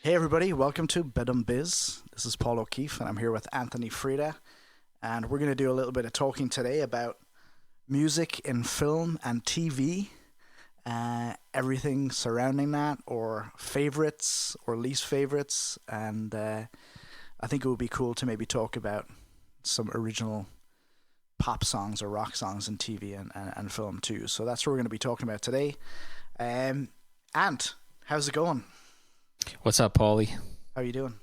Hey everybody, welcome to Bedum Biz. This is Paul O'Keefe and I'm here with Anthony Frida, and we're going to do a little bit of talking today about music in film and TV, everything surrounding that, or favorites or least favorites, and I think it would be cool to maybe talk about some original pop songs or rock songs in TV and film too. So that's what we're going to be talking about today. Ant, how's it going? What's up, Paulie? How are you doing?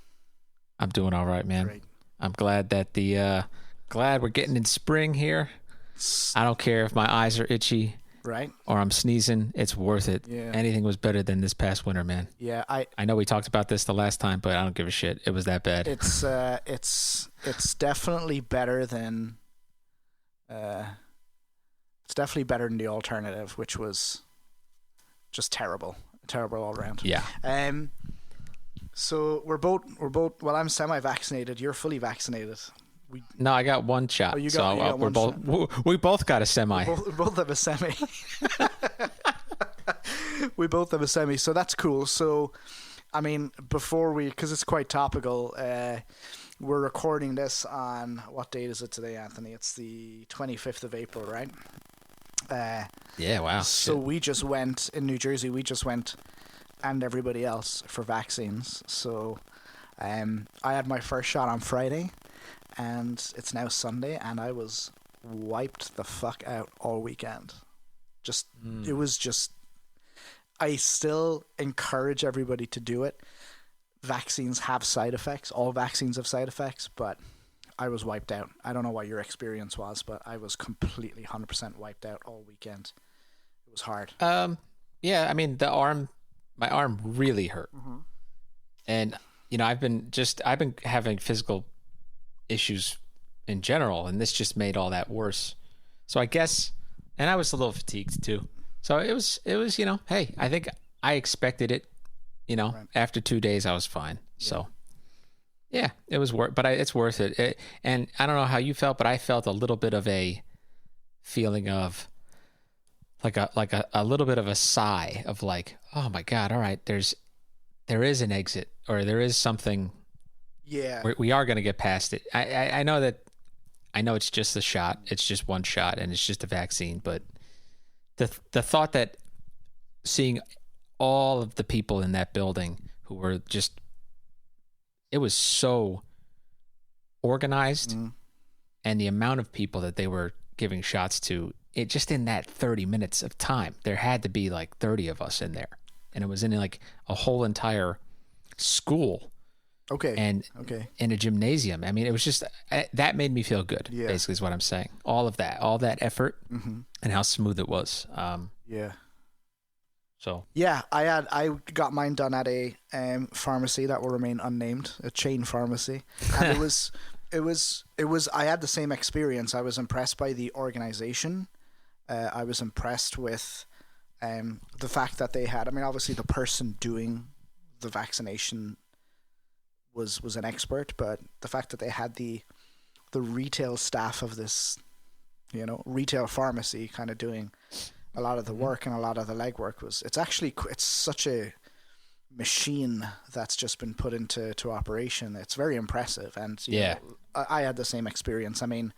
I'm doing all right, man. Great. I'm glad that glad we're getting in spring here. I don't care if my eyes are itchy, Right? or I'm sneezing. It's worth it. Yeah. Anything was better than this past winter, man. Yeah, I know we talked about this the last time, but I don't give a shit. It was that bad. it's definitely better than it's definitely better than the alternative, which was just terrible all around. Yeah. So we're both. Well, I'm semi-vaccinated. You're fully vaccinated. No, I got one shot. Oh, you so got we're one both we both got a semi. We both have a semi. We both have a semi, so that's cool. So, I mean, because it's quite topical, we're recording this on, what date is it today, Anthony? It's the 25th of April, right? Yeah, wow. So shit. we just went, in New Jersey, and everybody else for vaccines. So I had my first shot on Friday, and it's now Sunday, and I was wiped the fuck out all weekend. It was just, I still encourage everybody to do it. Vaccines have side effects. All vaccines have side effects, but I was wiped out. I don't know what your experience was, but I was completely 100% wiped out all weekend. It was hard. Yeah, I mean my arm really hurt. Mm-hmm. And I've been having physical issues in general, and this just made all that worse. So I guess, and I was a little fatigued too. So it was, hey, I think I expected it, Right. After 2 days I was fine. Yeah. So yeah, it was it's worth it. And I don't know how you felt, but I felt a little bit of a feeling of like a little bit of a sigh of like, oh my God, all right, there is an exit, or there is something. Yeah. We are going to get past it. I know it's just a shot. It's just one shot and it's just a vaccine. But the thought that seeing all of the people in that building who were just, it was so organized, and the amount of people that they were giving shots to, it just in that 30 minutes of time, there had to be like 30 of us in there. And it was in like a whole entire school. Okay. And in a gymnasium. I mean, it was just, that made me feel good, basically is what I'm saying. All that effort, and how smooth it was. Yeah. So. Yeah, I got mine done at a pharmacy that will remain unnamed, a chain pharmacy. And it was, I had the same experience. I was impressed by the organization. I was impressed with the fact that they had, I mean, obviously the person doing the vaccination was an expert, but the fact that they had the retail staff of this, retail pharmacy kind of doing a lot of the work and a lot of the legwork it's such a machine that's just been put into operation. It's very impressive. And I had the same experience. I mean,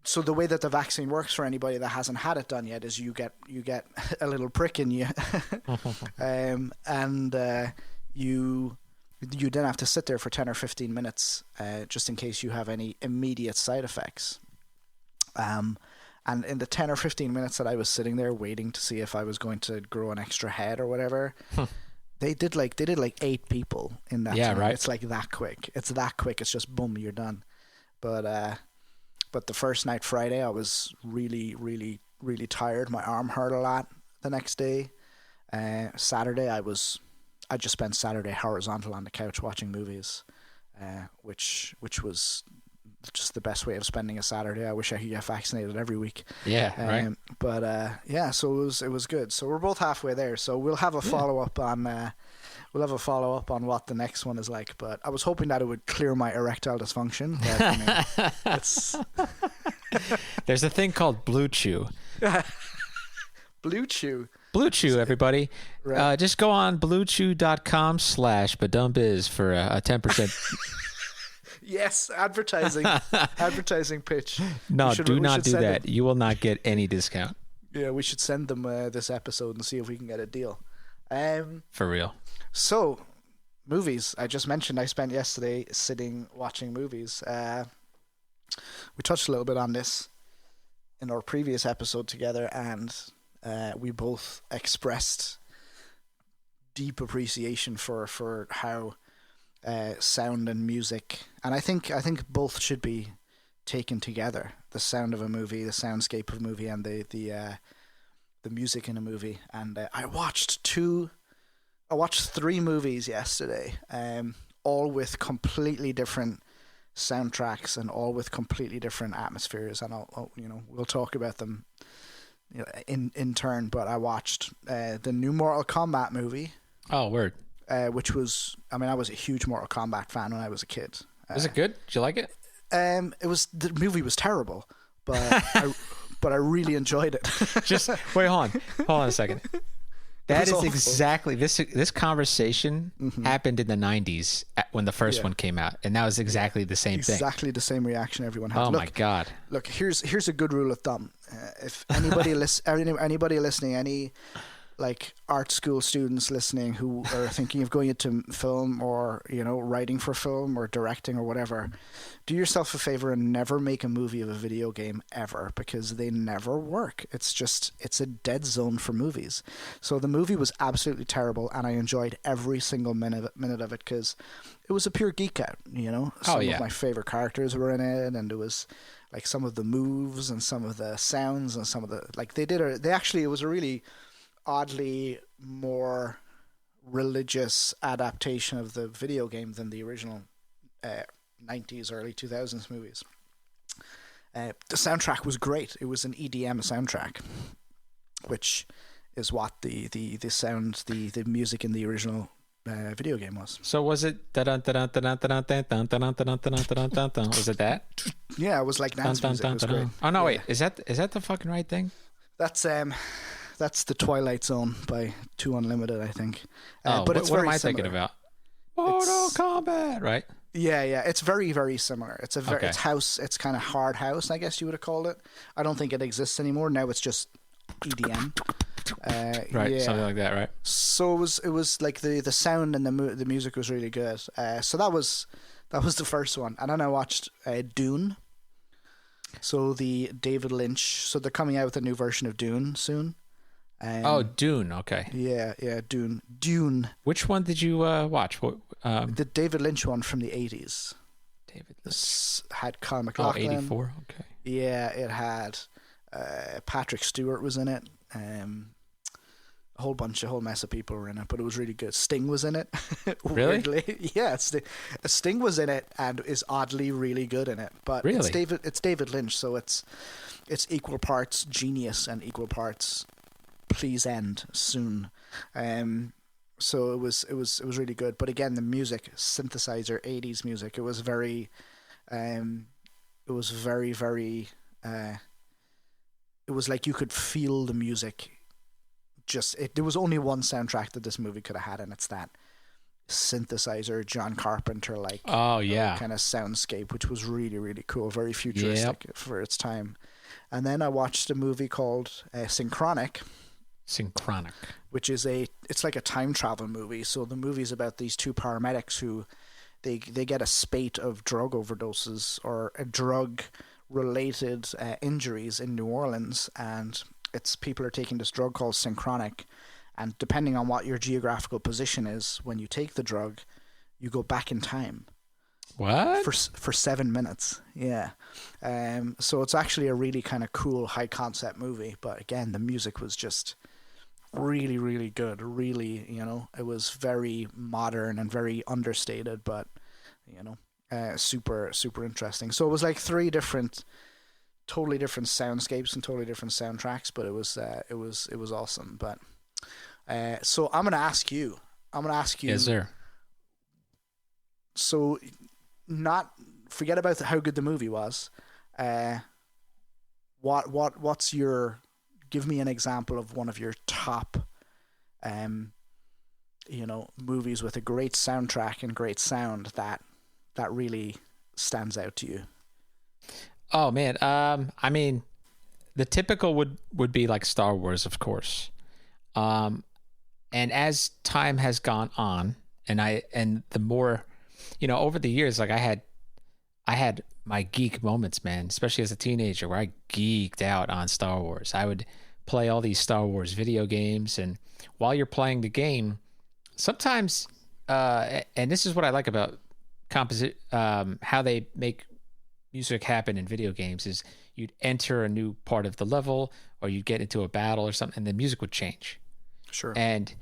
so the way that the vaccine works for anybody that hasn't had it done yet is you get a little prick in you, and you then have to sit there for 10 or 15 minutes just in case you have any immediate side effects. And in the 10 or 15 minutes that I was sitting there waiting to see if I was going to grow an extra head or whatever, they did like 8 people in that time. Right. It's like that quick. It's that quick. It's just boom, you're done. But the first night, Friday, I was really, really, really tired. My arm hurt a lot the next day. Saturday, I just spent Saturday horizontal on the couch watching movies, which was just the best way of spending a Saturday. I wish I could get vaccinated every week. Yeah, right. But so it was good. So we're both halfway there. So we'll have a follow up on what the next one is like. But I was hoping that it would clear my erectile dysfunction. But, I mean, it's there's a thing called Blue Chew. Blue Chew. Blue Chew, everybody. Right. Just go on bluechew.com/badumbiz for a 10%. Yes, advertising pitch. No, do not do that. Them, you will not get any discount. Yeah, we should send them this episode and see if we can get a deal. For real. So, movies. I just mentioned I spent yesterday sitting watching movies. We touched a little bit on this in our previous episode together, and we both expressed deep appreciation for how sound and music, and I think both should be taken together. The sound of a movie, the soundscape of a movie, and the music in a movie. And I watched 3 movies yesterday, all with completely different soundtracks and all with completely different atmospheres. And we'll talk about them, in turn. But I watched the new Mortal Kombat movie. Oh, word. Which was, I was a huge Mortal Kombat fan when I was a kid. Was it good? Did you like it? The movie was terrible, but I really enjoyed it. Just wait, hold on a second. That is awful. exactly this conversation happened in the 90s when the first one came out, and that was exactly the same thing. Exactly the same reaction everyone had. Oh my god! Look, here's a good rule of thumb. If anybody anybody listening, any like art school students listening who are thinking of going into film or writing for film or directing or whatever, do yourself a favor and never make a movie of a video game ever, because they never work. It's a dead zone for movies. So the movie was absolutely terrible, and I enjoyed every single minute of it because it was a pure geek out. Some of my favorite characters were in it, and it was like some of the moves and some of the sounds and some of the it was a really oddly more religious adaptation of the video game than the original 90s, early 2000s movies. The soundtrack was great. It was an EDM soundtrack, which is what the music in the original video game was. So was it was it that? Yeah, it was like dance music. It was great. Oh no, wait, is that the fucking right thing? That's the Twilight Zone by 2 Unlimited, I think. But it's what very am I similar. thinking about? Mortal Kombat, right? Yeah. It's very, very similar. It's it's house. It's kind of hard house, I guess you would have called it. I don't think it exists anymore. Now it's just EDM. Right, yeah. something like that, right? So it was like the sound and the music was really good. So that was the first one, and then I watched Dune. So the David Lynch. So they're coming out with a new version of Dune soon. Dune. Okay. Yeah, Dune. Which one did you watch? The David Lynch one from the 80s. David Lynch. This had Kyle MacLachlan. 84. Okay. Yeah, it had Patrick Stewart was in it. A whole mess of people were in it, but it was really good. Sting was in it. Really? Yeah, Sting was in it and is oddly really good in it. But really? It's David Lynch, so it's equal parts genius and equal parts please end soon. So it was really good. But again, the music, synthesizer 80s music, it was very it was like you could feel the music. There was only one soundtrack that this movie could have had, and it's that synthesizer John Carpenter kind of soundscape, which was really, really cool, very futuristic for its time. And then I watched a movie called Synchronic, which is it's like a time travel movie. So the movie's about these 2 paramedics who they get a spate of drug overdoses or drug related injuries in New Orleans, and it's people are taking this drug called Synchronic, and depending on what your geographical position is when you take the drug, you go back in time. What? For 7 minutes. Yeah. So it's actually a really kind of cool high concept movie, but again, the music was just really, really good. Really, it was very modern and very understated, but super, super interesting. So it was like 3 totally different soundscapes and totally different soundtracks, but it was awesome. But so I'm gonna ask you. Yes, sir. So, not forget about how good the movie was. What's your give me an example of one of your top, movies with a great soundtrack and great sound that really stands out to you. Oh man, I mean, the typical would be like Star Wars, of course. And as time has gone on, and the more, over the years, like I had my geek moments, man, especially as a teenager, where I geeked out on Star Wars. I would play all these Star Wars video games, and while you're playing the game, sometimes, and this is what I like about how they make music happen in video games, is you'd enter a new part of the level, or you'd get into a battle or something, and the music would change. Sure. And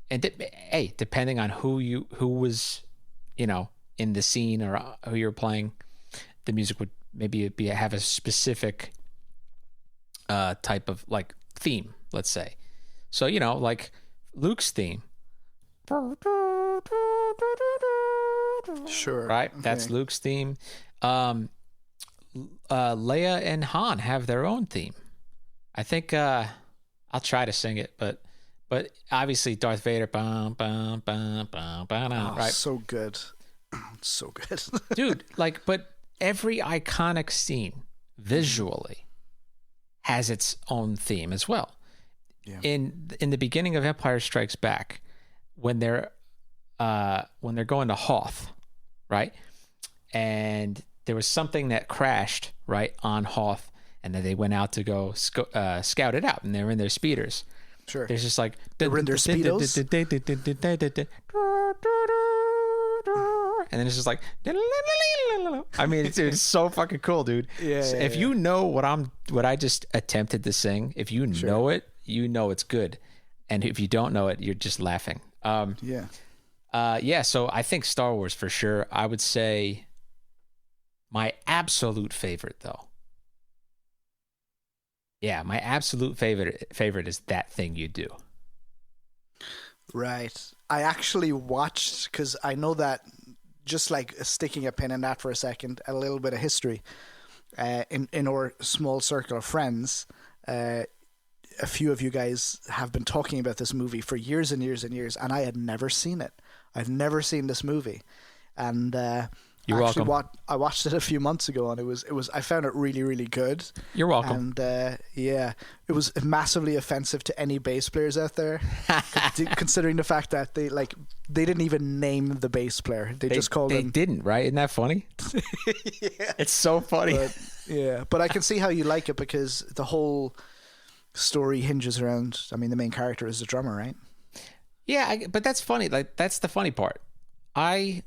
hey, depending on who was, in the scene, or who you're playing, the music would maybe have a specific type of like theme, let's say. So, like Luke's theme. Sure. Right? Okay. That's Luke's theme. Leia and Han have their own theme. I think I'll try to sing it, but obviously Darth Vader, bum, bum, bum, bum, bum, right? So good. So good. Dude, but every iconic scene visually has its own theme as well. Yeah. In the beginning of Empire Strikes Back, when they're going to Hoth, right? And there was something that crashed right on Hoth, and then they went out to go scout it out, and they were in their speeders. Sure. There's just like they were in their speedos. And then it's just like, I mean, it's so fucking cool, dude. Yeah. If you know what I just attempted to sing, if you know it, it's good. And if you don't know it, you're just laughing. So I think Star Wars for sure. I would say my absolute favorite, though. Yeah, my absolute favorite is That Thing You Do. Right. I actually watched, because I know that, just like sticking a pin in that for a second, a little bit of history. In our small circle of friends, a few of you guys have been talking about this movie for years and years and years, and I had never seen it. I've never seen this movie. And You're welcome. I watched it a few months ago, and it was I found it really, really good. You're welcome. And it was massively offensive to any bass players out there, considering the fact that they didn't even name the bass player. They just called him. They didn't, right? Isn't that funny? Yeah. It's so funny. But I can see how you like it, because the whole story hinges around, I mean, the main character is the drummer, right? Yeah, but that's funny. Like, that's the funny part. I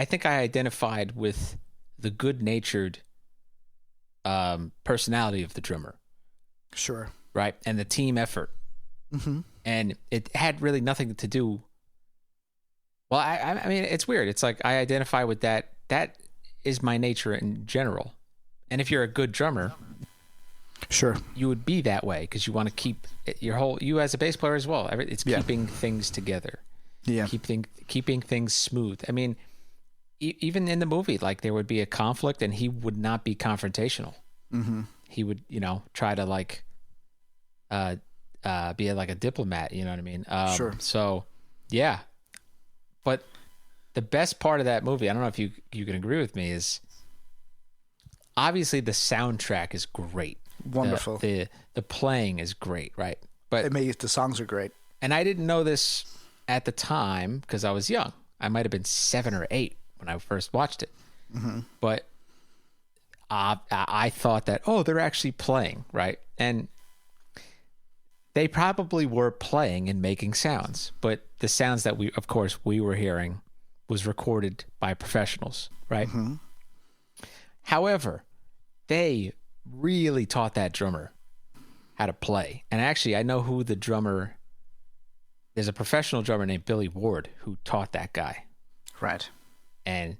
think I identified with the good-natured personality of the drummer. Sure. Right? And the team effort. Mm-hmm. And it had really nothing to do... Well, I mean, it's weird. It's like I identify with that. That is my nature in general. And if you're a good drummer... Sure. You would be that way, because you want to keep you as a bass player as well. It's keeping things together. Yeah. Keeping things smooth. I mean... Even in the movie, like, there would be a conflict and he would not be confrontational. Mm-hmm. He would, try to be like a diplomat. You know what I mean? Sure. So, yeah. But the best part of that movie, I don't know if you can agree with me, is obviously the soundtrack is great. Wonderful. The playing is great, right? But the songs are great. And I didn't know this at the time because I was young. I might have been 7 or 8 when I first watched it. Mm-hmm. But I thought that, they're actually playing, right? And they probably were playing and making sounds, but the sounds that we were hearing was recorded by professionals, right? Mm-hmm. However, they really taught that drummer how to play. And actually, I know who the drummer... There's a professional drummer named Billy Ward who taught that guy. Right. And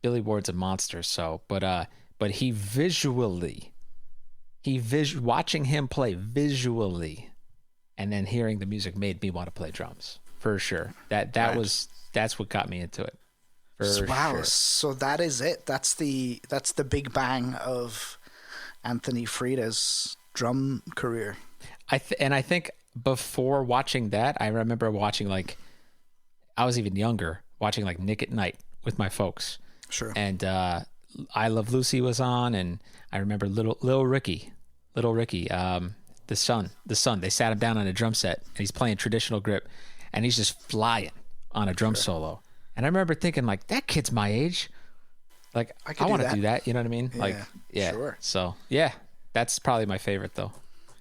Billy Ward's a monster, but watching him play visually and then hearing the music made me want to play drums, for sure. That's what got me into it. Wow. Sure. So that is it. That's the big bang of Anthony Frieda's drum career. I think before watching that, I remember watching I was even younger, watching Nick at Night with my folks. Sure. And I Love Lucy was on, and I remember little Ricky, the son. They sat him down on a drum set, and he's playing traditional grip, and he's just flying on a drum solo. And I remember thinking, that kid's my age. I want to do that. You know what I mean? Yeah. Sure. So yeah, that's probably my favorite though.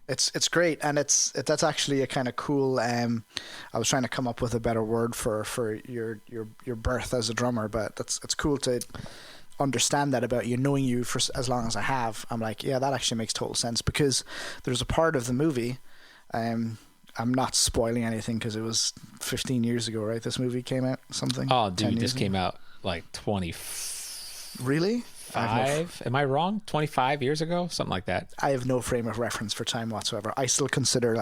It's great, and that's actually a kind of cool. I was trying to come up with a better word for your birth as a drummer, but it's cool to understand that about you, knowing you for as long as I have. I'm like, yeah, that actually makes total sense, because there's a part of the movie. I'm not spoiling anything because it was 15 years ago, right? This movie came out, something. Oh, dude, this came out 20. Really? 5? Am I wrong? 25 years ago? Something like that. I have no frame of reference for time whatsoever. I still consider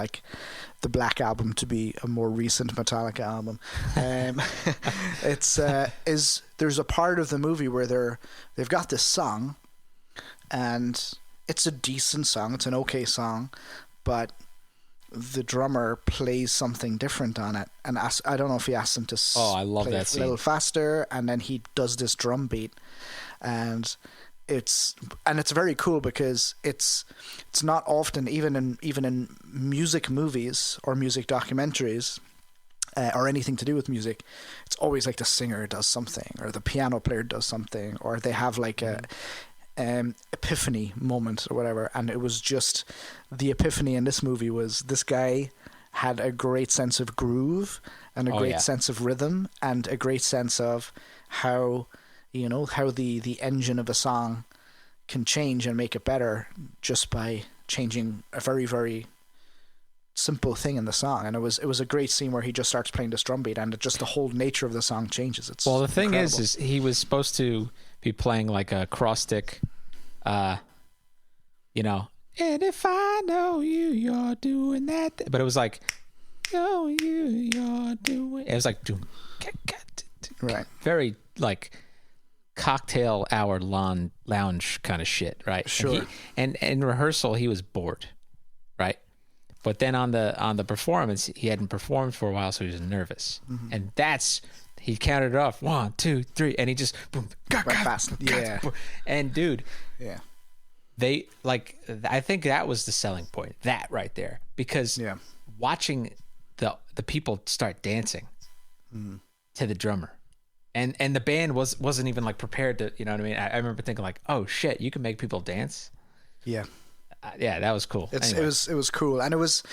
the Black Album to be a more recent Metallica album. There's a part of the movie where they've got this song, and it's a decent song. It's an okay song, but the drummer plays something different on it, and I don't know if he asked him to I love play that a scene. little faster, and then he does this drum beat, and it's very cool because it's not often, even in music movies or music documentaries or anything to do with music, it's always the singer does something or the piano player does something, or they have a epiphany moment or whatever. And it was just the epiphany in this movie was this guy had a great sense of groove and a great sense of rhythm and a great sense of how the engine of a song can change and make it better just by changing a very, very simple thing in the song. And it was a great scene where he just starts playing this drum beat, and just the whole nature of the song changes. It's the thing incredible. is he was supposed to be playing a cross stick, and if I know you, you're doing that. But it was know you, you're doing. It was right, very cocktail hour lounge kind of shit, right? Sure. And in rehearsal he was bored, right? But then on the performance, he hadn't performed for a while, so he was nervous. Mm-hmm. And he counted it off 1, 2, 3, and he just boom, fast. Yeah. And dude, yeah, they I think that was the selling point, that right there, because watching the people start dancing to the drummer. And the band wasn't even prepared to, you know what I mean? I remember thinking oh shit, you can make people dance. Yeah. Yeah, that was cool. Anyway. It was cool, and there was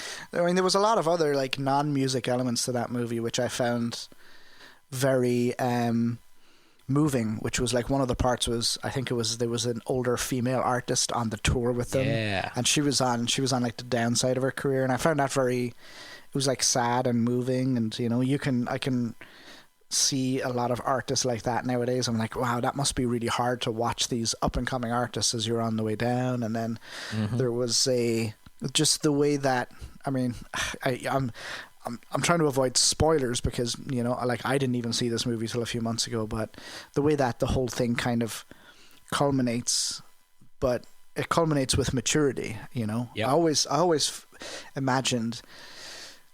a lot of other non-music elements to that movie which I found very moving. Which was one of the parts was, I think there was an older female artist on the tour with them, and she was on the downside of her career, and I found that it was sad and moving, and I can see a lot of artists like that nowadays. I'm wow, that must be really hard to watch these up and coming artists as you're on the way down. And then there was just the way that, I'm trying to avoid spoilers because I didn't even see this movie till a few months ago, but the way that the whole thing kind of culminates, but it culminates with maturity. Yep. I always imagined,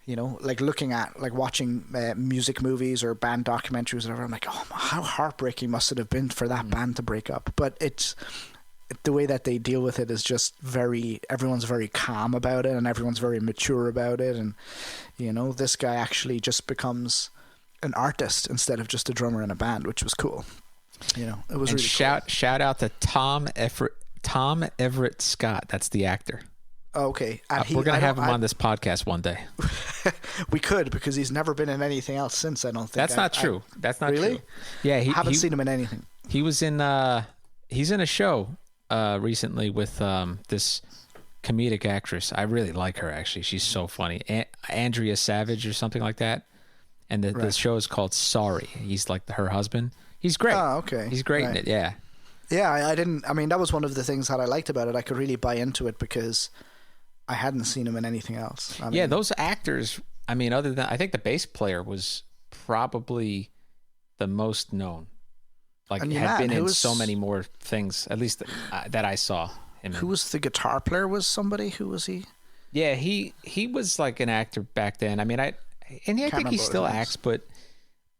looking at watching music movies or band documentaries or whatever, I'm oh, how heartbreaking must it have been for that band to break up. But it's the way that they deal with it is just everyone's very calm about it, and everyone's very mature about it, and this guy actually just becomes an artist instead of just a drummer in a band, which was cool. It was and really cool. Shout out to Tom Everett Scott. That's the actor. Okay. And we're going to have him on this podcast one day. We could, because he's never been in anything else since, I don't think. That's not true. That's not really? true. Yeah, I haven't seen him in anything. He was in he's in a show recently with this comedic actress. I really like her, actually. She's so funny. Andrea Savage or something like that. And the show is called Sorry. He's her husband. He's great. Oh, okay. He's great in it, yeah. Yeah, I didn't, that was one of the things that I liked about it. I could really buy into it because I hadn't seen him in anything else. Those actors, other than, I think the bass player was probably the most known. Had been in so many more things, at least that I saw. him. Who was the guitar player? Was somebody? Who was he? Yeah, he was like an actor back then. I mean, I think he still acts, but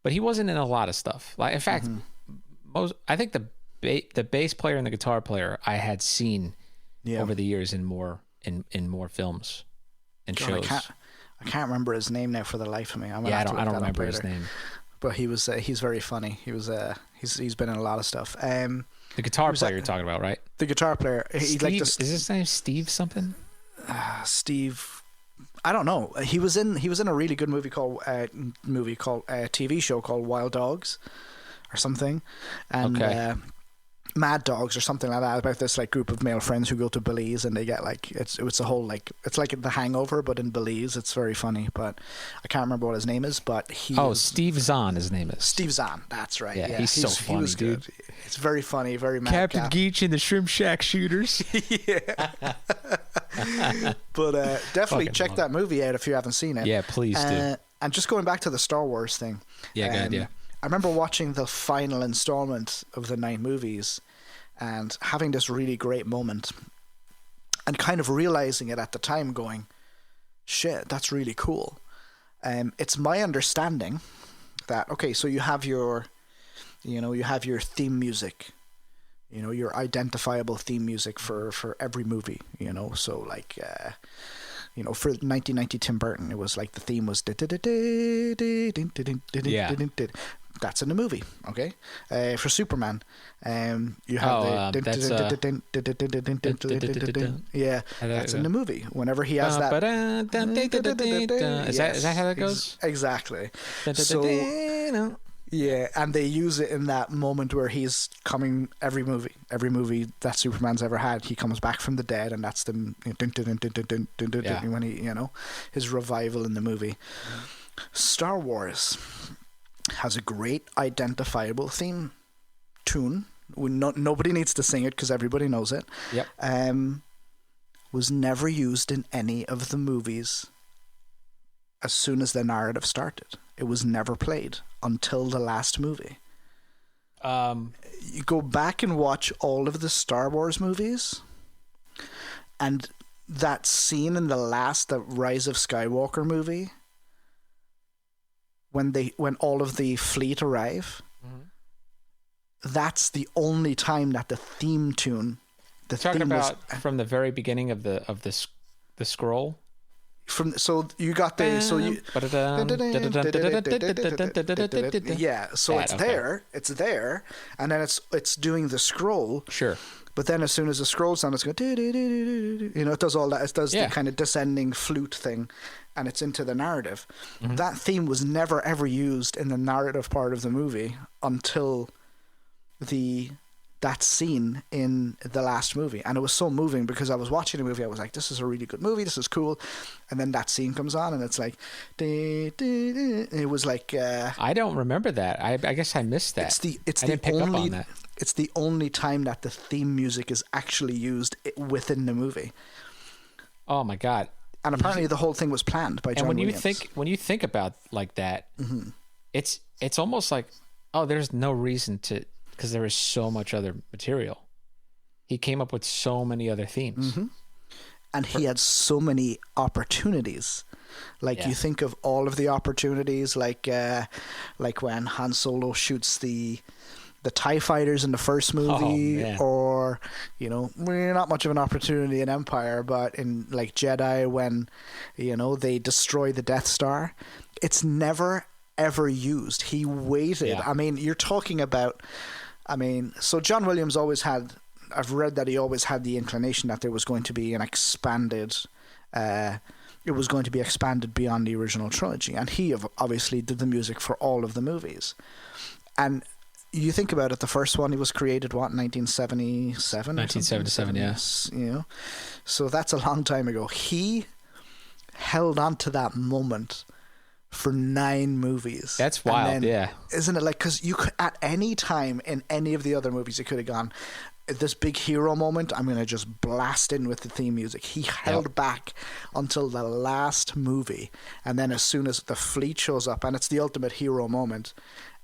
he wasn't in a lot of stuff. Like, in fact, I think the bass player and the guitar player I had seen over the years in more films and shows. I can't remember his name now for the life of me. I don't remember his name. But he's very funny. He's been in a lot of stuff. The guitar player you're talking about, right? The guitar player. Steve, is his name Steve something? Steve. I don't know. He was in a really good movie called TV show called Wild Dogs, or something, and Mad Dogs or something like that, about this like group of male friends who go to Belize, and they get like it's a whole like it's like The Hangover but in Belize. It's very funny, but I can't remember what his name is. But Steve Zahn. His name is Steve Zahn. That's right. Yeah, he's so funny, he was dude. Good. It's very funny, very mad. Captain Geach and the Shrimp Shack Shooters. Yeah. But definitely check that movie out if you haven't seen it. Yeah, please do. And just going back to the Star Wars thing. Yeah, go ahead, yeah. I remember watching the final installment of the 9 movies and having this really great moment and kind of realizing it at the time, going, shit, that's really cool. It's my understanding that, okay, so you have your theme music, your identifiable theme music for every movie, so like, for 1990 Tim Burton, it was like the theme was that's in the movie, okay? For Superman, you have that's in the movie. Whenever he has that, is that how that goes? Exactly. So yeah, and they use it in that moment where he's coming. Every movie that Superman's ever had, he comes back from the dead, and that's the when he, his revival in the movie. Star Wars has a great identifiable theme tune. Nobody needs to sing it because everybody knows it. Yep. Was never used in any of the movies as soon as the narrative started. It was never played until the last movie. You go back and watch all of the Star Wars movies, and that scene in the Rise of Skywalker movie, when all of the fleet arrive, that's the only time that the theme tune. Talking about from the very beginning of the scroll. So you got the yeah, so it's there, and then it's doing the scroll. Sure. But then as soon as the scroll's done, it's going it does all that. It does the kind of descending flute thing, and it's into the narrative. That theme was never ever used in the narrative part of the movie until that scene in the last movie. And it was so moving because I was watching the movie, I was like, this is a really good movie, this is cool, and then that scene comes on and it's like it was like I don't remember that. I guess I missed that. It's the only time that the theme music is actually used within the movie. Oh my god. And apparently the whole thing was planned by John Williams. When you think about like that, it's almost like, oh, there's no reason to, because there is so much other material. He came up with so many other themes. And he had so many opportunities. Like you think of all of the opportunities, like when Han Solo shoots the TIE fighters in the first movie, or we're not much of an opportunity in Empire, but in like Jedi when they destroy the Death Star, it's never ever used. He waited. I mean, you're talking about, so John Williams always had, I've read that he always had the inclination that there was going to be an expanded it was going to be expanded beyond the original trilogy, and he obviously did the music for all of the movies. And you think about it, the first one, he was created, what, 1977? 1977, yeah. So that's a long time ago. He held on to that moment for 9 movies. That's wild, Isn't it? Like, because you could, at any time in any of the other movies, you could have gone, this big hero moment, I'm going to just blast in with the theme music. He held back until the last movie, and then as soon as the fleet shows up, and it's the ultimate hero moment,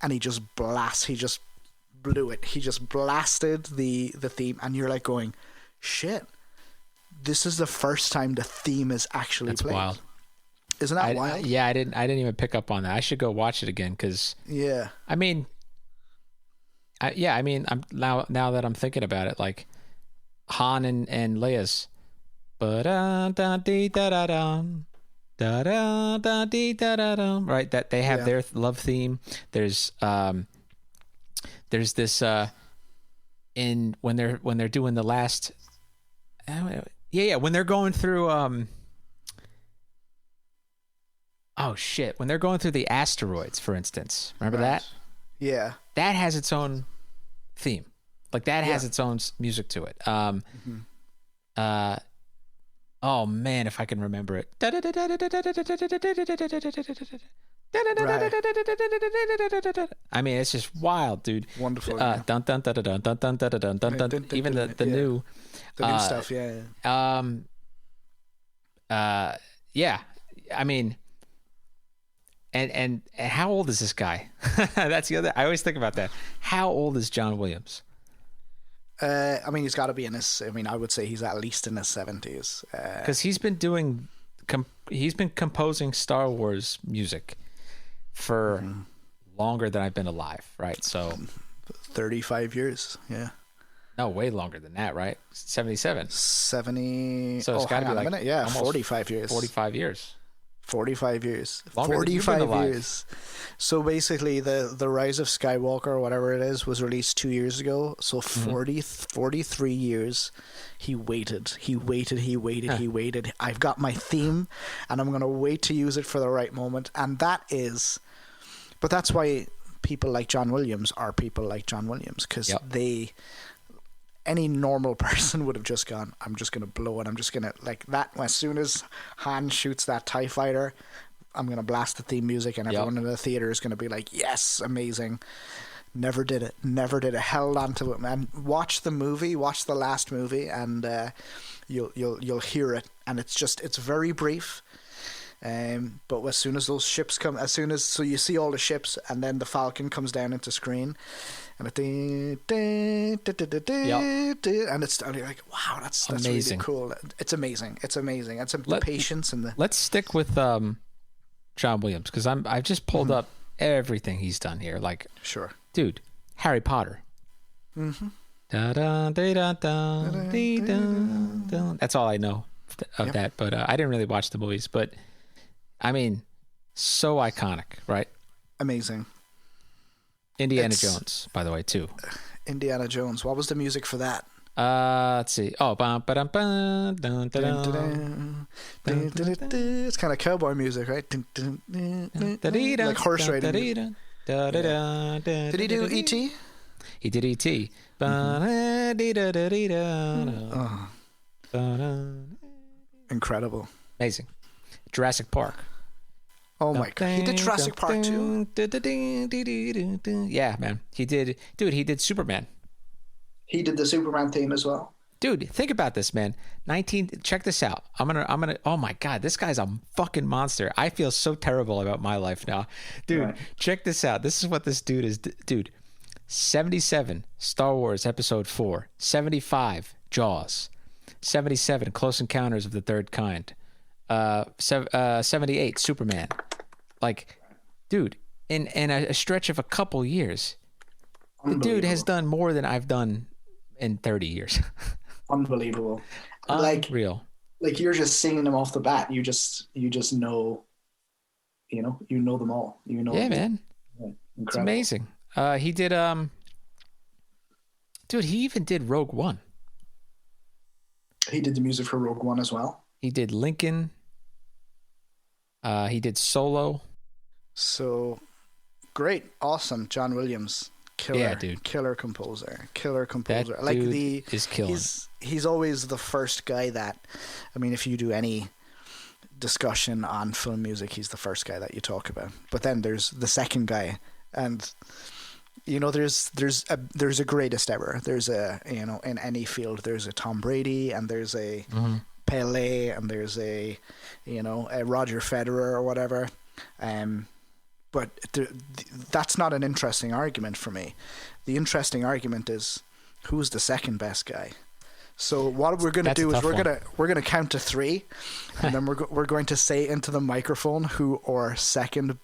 and he just blew it. He just blasted the theme, and you're like going, shit, this is the first time the theme is actually That's played. wild. Isn't that wild? Yeah, I didn't even pick up on that. I should go watch it again because. Yeah. I mean, I'm now that I'm thinking about it, like Han and Leia's, right? That they have their love theme. There's this in when they're doing the last, when they're going through oh shit, when they're going through the asteroids, for instance, remember that? Yeah. That has its own theme. Like that has its own music to it. Oh man, if I can remember it. I mean, it's just wild, dude. Wonderful. Dun dun dun dun dun dun dun dun dun dun dun. Even the new stuff, yeah. Yeah. I mean, and how old is this guy? That's the other. I always think about that. How old is John Williams? I mean, he's got to be in his. I mean, I would say he's at least in his 70s. Because he's been composing Star Wars music for longer than I've been alive, right? So 35 years, yeah. No, way longer than that, right? 77. 70. So it's got to be like a minute. Yeah, 45 years. 45 years. 45 years. Longer 45 years. So basically the Rise of Skywalker or whatever it is was released 2 years ago. So 43 years he waited. He waited. I've got my theme and I'm going to wait to use it for the right moment. And that's why people like John Williams are people like John Williams, because any normal person would have just gone, I'm just going to blow it. I'm just going to, like that, as soon as Han shoots that TIE fighter, I'm going to blast the theme music and everyone in the theater is going to be like, yes, amazing. Never did it. Held on to it, man. Watch the last movie and you'll hear it. And it's very brief. But as soon as those ships come, so you see all the ships and then the Falcon comes down into screen and and it's and you're like, wow, that's amazing. Really cool. It's amazing. It's the patience and the. Let's stick with John Williams, because I've just pulled up everything he's done here. Like, sure, dude, Harry Potter. That's all I know of that, but I didn't really watch the movies. But I mean, so iconic, right? Amazing. Indiana Jones, by the way, too. Indiana Jones. What was the music for that? Let's see. Oh, it's kind of cowboy music, right? Like horse riding. Did he do E.T.? He did E.T. Incredible. Amazing. Jurassic Park. Oh my god. He did Jurassic Park too. Yeah, man. He did Superman. He did the Superman theme as well. Dude, think about this, man. Check this out. I'm gonna oh my god, this guy's a fucking monster. I feel so terrible about my life now. Dude, right. Check this out. This is what this dude is. Dude, 77, Star Wars Episode 4. 75, Jaws. 77, Close Encounters of the Third Kind. 78, Superman. Like, dude, in a stretch of a couple years, the dude has done more than I've done in 30 years. Unbelievable. Unreal. Like you're just singing them off the bat. You just know, you know them all. You know. Yeah, man. Yeah, it's amazing. He did dude, he even did Rogue One. He did the music for Rogue One as well. He did Lincoln. He did Solo. So great, awesome, John Williams, killer, yeah, dude, killer composer. That like dude is killing. He's always the first guy that, I mean, if you do any discussion on film music, he's the first guy that you talk about. But then there's the second guy, and there's a greatest ever. There's a in any field there's a Tom Brady and there's a Pele and there's a Roger Federer or whatever. But that's not an interesting argument for me. The interesting argument is who's the second best guy. So what we're going to That's a do is tough we're gonna count to 3, and then we're going to say into the microphone who our second,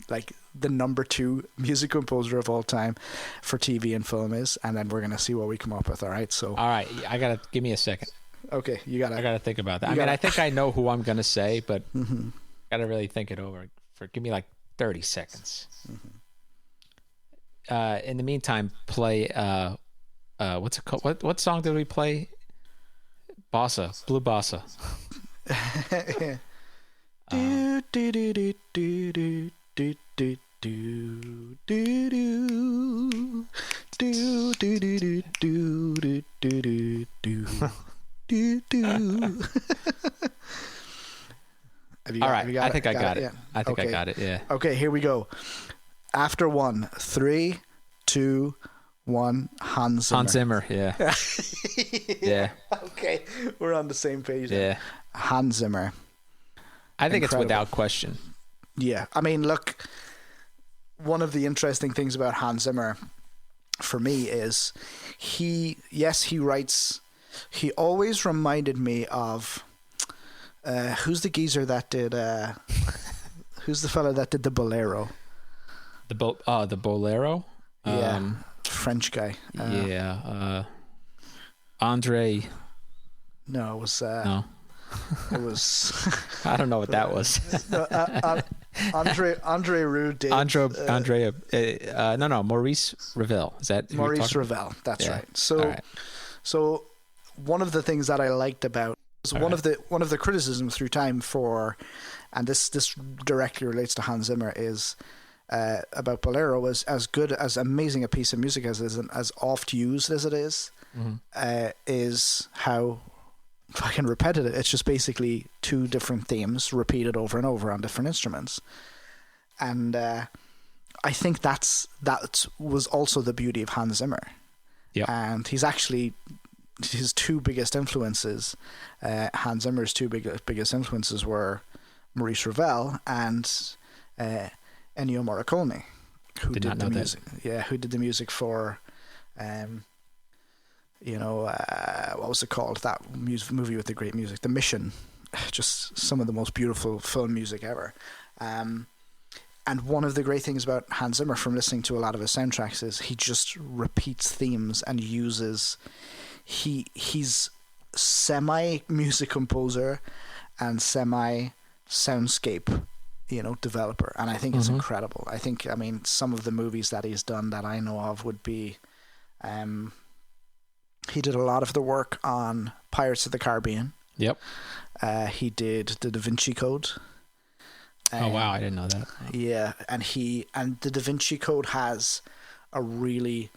like the number 2 music composer of all time for TV and film is, and then we're gonna see what we come up with. All right. So. All right. Give me a second. Okay, I gotta think about that. I think I know who I'm gonna say, but Mm-hmm. gotta really think it over. Give me like 30 seconds. Mm-hmm. In the meantime, play what's it called? What song did we play? Bossa, Blue Bossa. Do do do do do do do do do do do do do do do do do do. All right, I think I got it. Yeah. I think I got it. Yeah. Okay, here we go. After 1, 3, 2, 1. Hans Zimmer. Hans Zimmer. Yeah. Yeah. Okay, we're on the same page. Yeah. Hans Zimmer. I think Incredible. it's without question. Yeah, I mean, look, one of the interesting things about Hans Zimmer for me is he writes, he always reminded me of, who's the geezer that did, who's the fella that did the Bolero? The Bolero? Yeah, French guy. Andre. No, it was, No. it was, I don't know what that was. Andre Roux did. Maurice Ravel. Is that who you're Maurice talking Ravel, that's Yeah. right. So, All right. so one of the things that I liked about one of the criticisms through time for, and this directly relates to Hans Zimmer, is about Bolero was as good, as amazing a piece of music as it is, and as oft used as it is, is how fucking repetitive. It's just basically 2 different themes repeated over and over on different instruments, and I think that was also the beauty of Hans Zimmer. Yeah, and he's actually his 2 biggest influences. Hans Zimmer's 2 biggest influences were Maurice Ravel and Ennio Morricone, who did the music. Yeah, who did the music for, what was it called? That movie with the great music, The Mission. Just some of the most beautiful film music ever. And one of the great things about Hans Zimmer from listening to a lot of his soundtracks is he just repeats themes and uses. He's semi-music composer and semi-soundscape, developer. And I think it's incredible. I mean, some of the movies that he's done that I know of would be, he did a lot of the work on Pirates of the Caribbean. Yep. He did the Da Vinci Code. Oh wow, I didn't know that. Yeah, and the Da Vinci Code has a really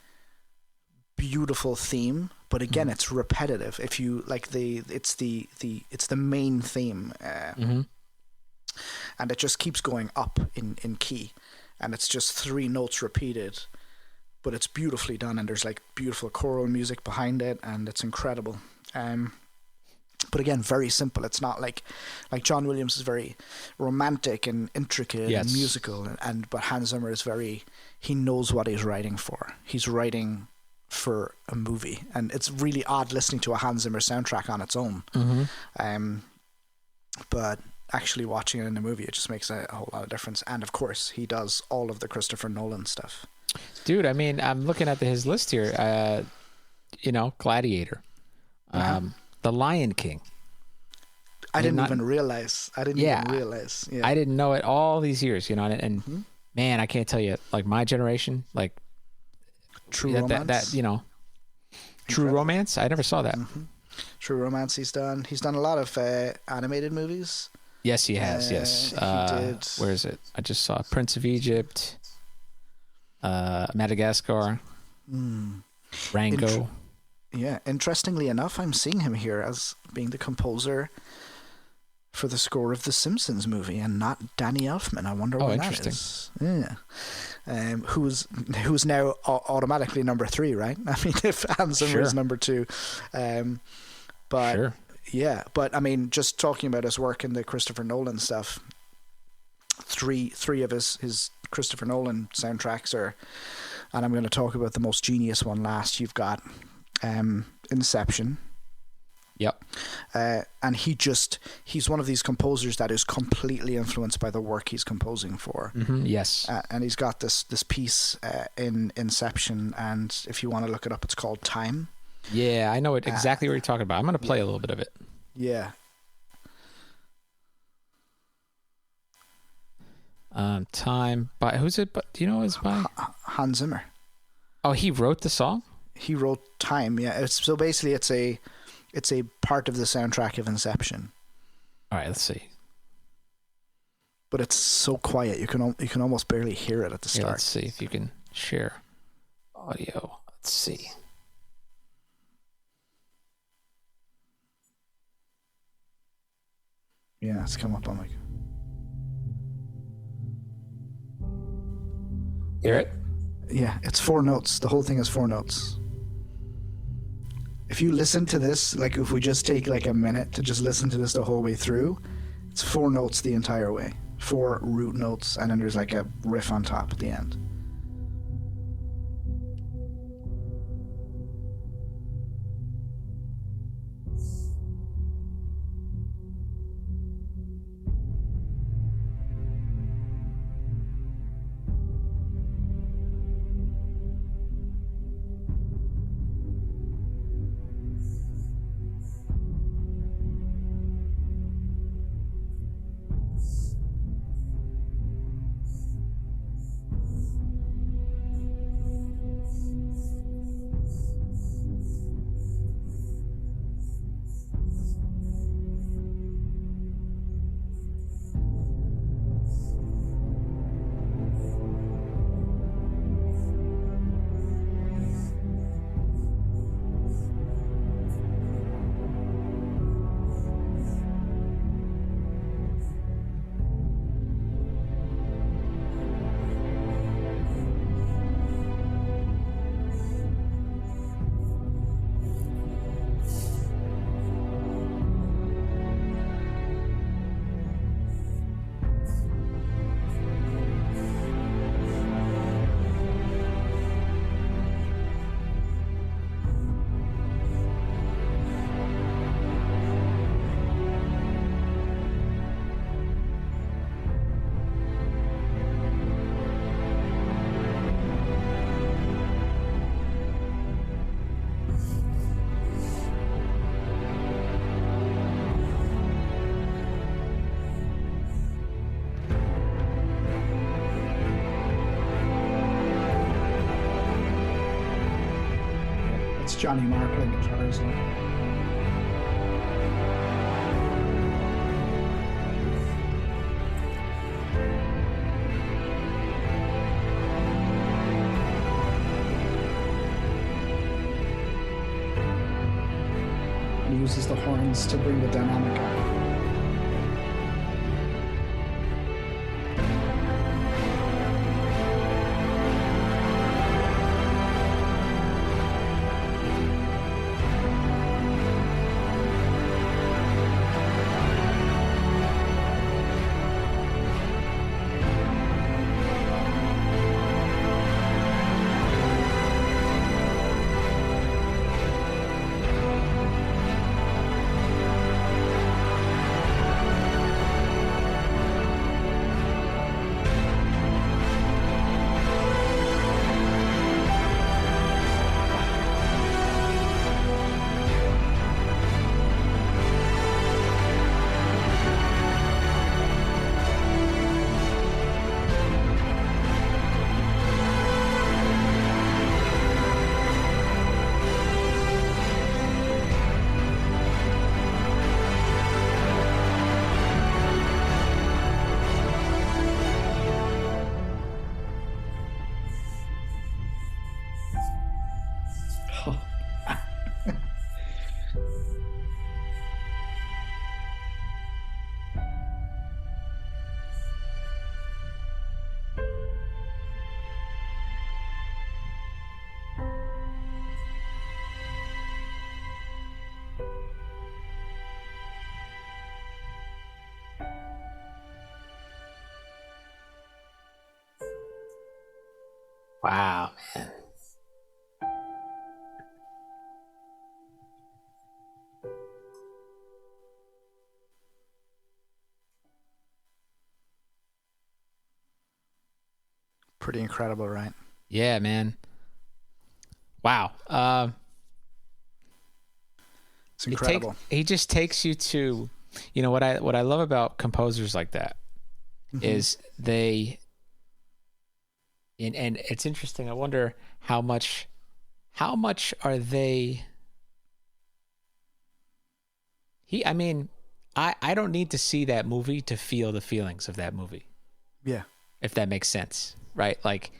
beautiful theme, but again, it's repetitive. If you like it's the main theme, and it just keeps going up in key, and it's just 3 notes repeated, but it's beautifully done, and there's like beautiful choral music behind it, and it's incredible. But again, very simple. It's not like John Williams is very romantic and intricate and musical, but Hans Zimmer is he knows what he's writing for. He's writing for a movie, and it's really odd listening to a Hans Zimmer soundtrack on its own. But actually watching it in a movie, it just makes a whole lot of difference. And of course, he does all of the Christopher Nolan stuff. Dude, I mean, I'm looking at his list here. Gladiator. The Lion King. I didn't even realize. Yeah. I didn't know it all these years, and man, I can't tell you, like my generation, like True Romance. True Romance. I never saw that. True Romance. He's done a lot of animated movies. Yes, he has. Yes. He did. Where is it? I just saw Prince of Egypt, Madagascar, Rango. Yeah, interestingly enough, I'm seeing him here as being the composer for the score of the Simpsons movie, and not Danny Elfman. I wonder why that is. Yeah, who's now automatically number 3, right? I mean, if Hans Zimmer is number 2, but sure. Yeah, but I mean, just talking about his work in the Christopher Nolan stuff, three of his Christopher Nolan soundtracks are, and I'm going to talk about the most genius one last. You've got Inception, Yep. And he's one of these composers that is completely influenced by the work he's composing for. Mm-hmm. Yes. And he's got this piece in Inception, and if you want to look it up, it's called Time. Yeah, I know exactly what you're talking about. I'm going to play a little bit of it. Yeah. Time by who's it? Do you know who it's by? Hans Zimmer. Oh, he wrote the song? He wrote Time. Yeah. So basically, it's a part of the soundtrack of Inception. All right, let's see. But it's so quiet you can almost barely hear it at the start. Yeah, let's see if you can share audio. Let's see. Yeah, it's come up on Hear it? Yeah, it's 4 notes. The whole thing is 4 notes. If you listen to this, like if we just take like a minute to just listen to this the whole way through, it's 4 notes the entire way. 4 root notes, and then there's like a riff on top at the end. It's Johnny Marr playing guitar as well. He uses the horns to bring the dynamic up. Wow, man. Pretty incredible, right? Yeah, man. Wow. It's incredible. He just takes you to, what I love about composers like that is they, and it's interesting. I wonder how much are they. I don't need to see that movie to feel the feelings of that movie. Yeah. If that makes sense, right? Like,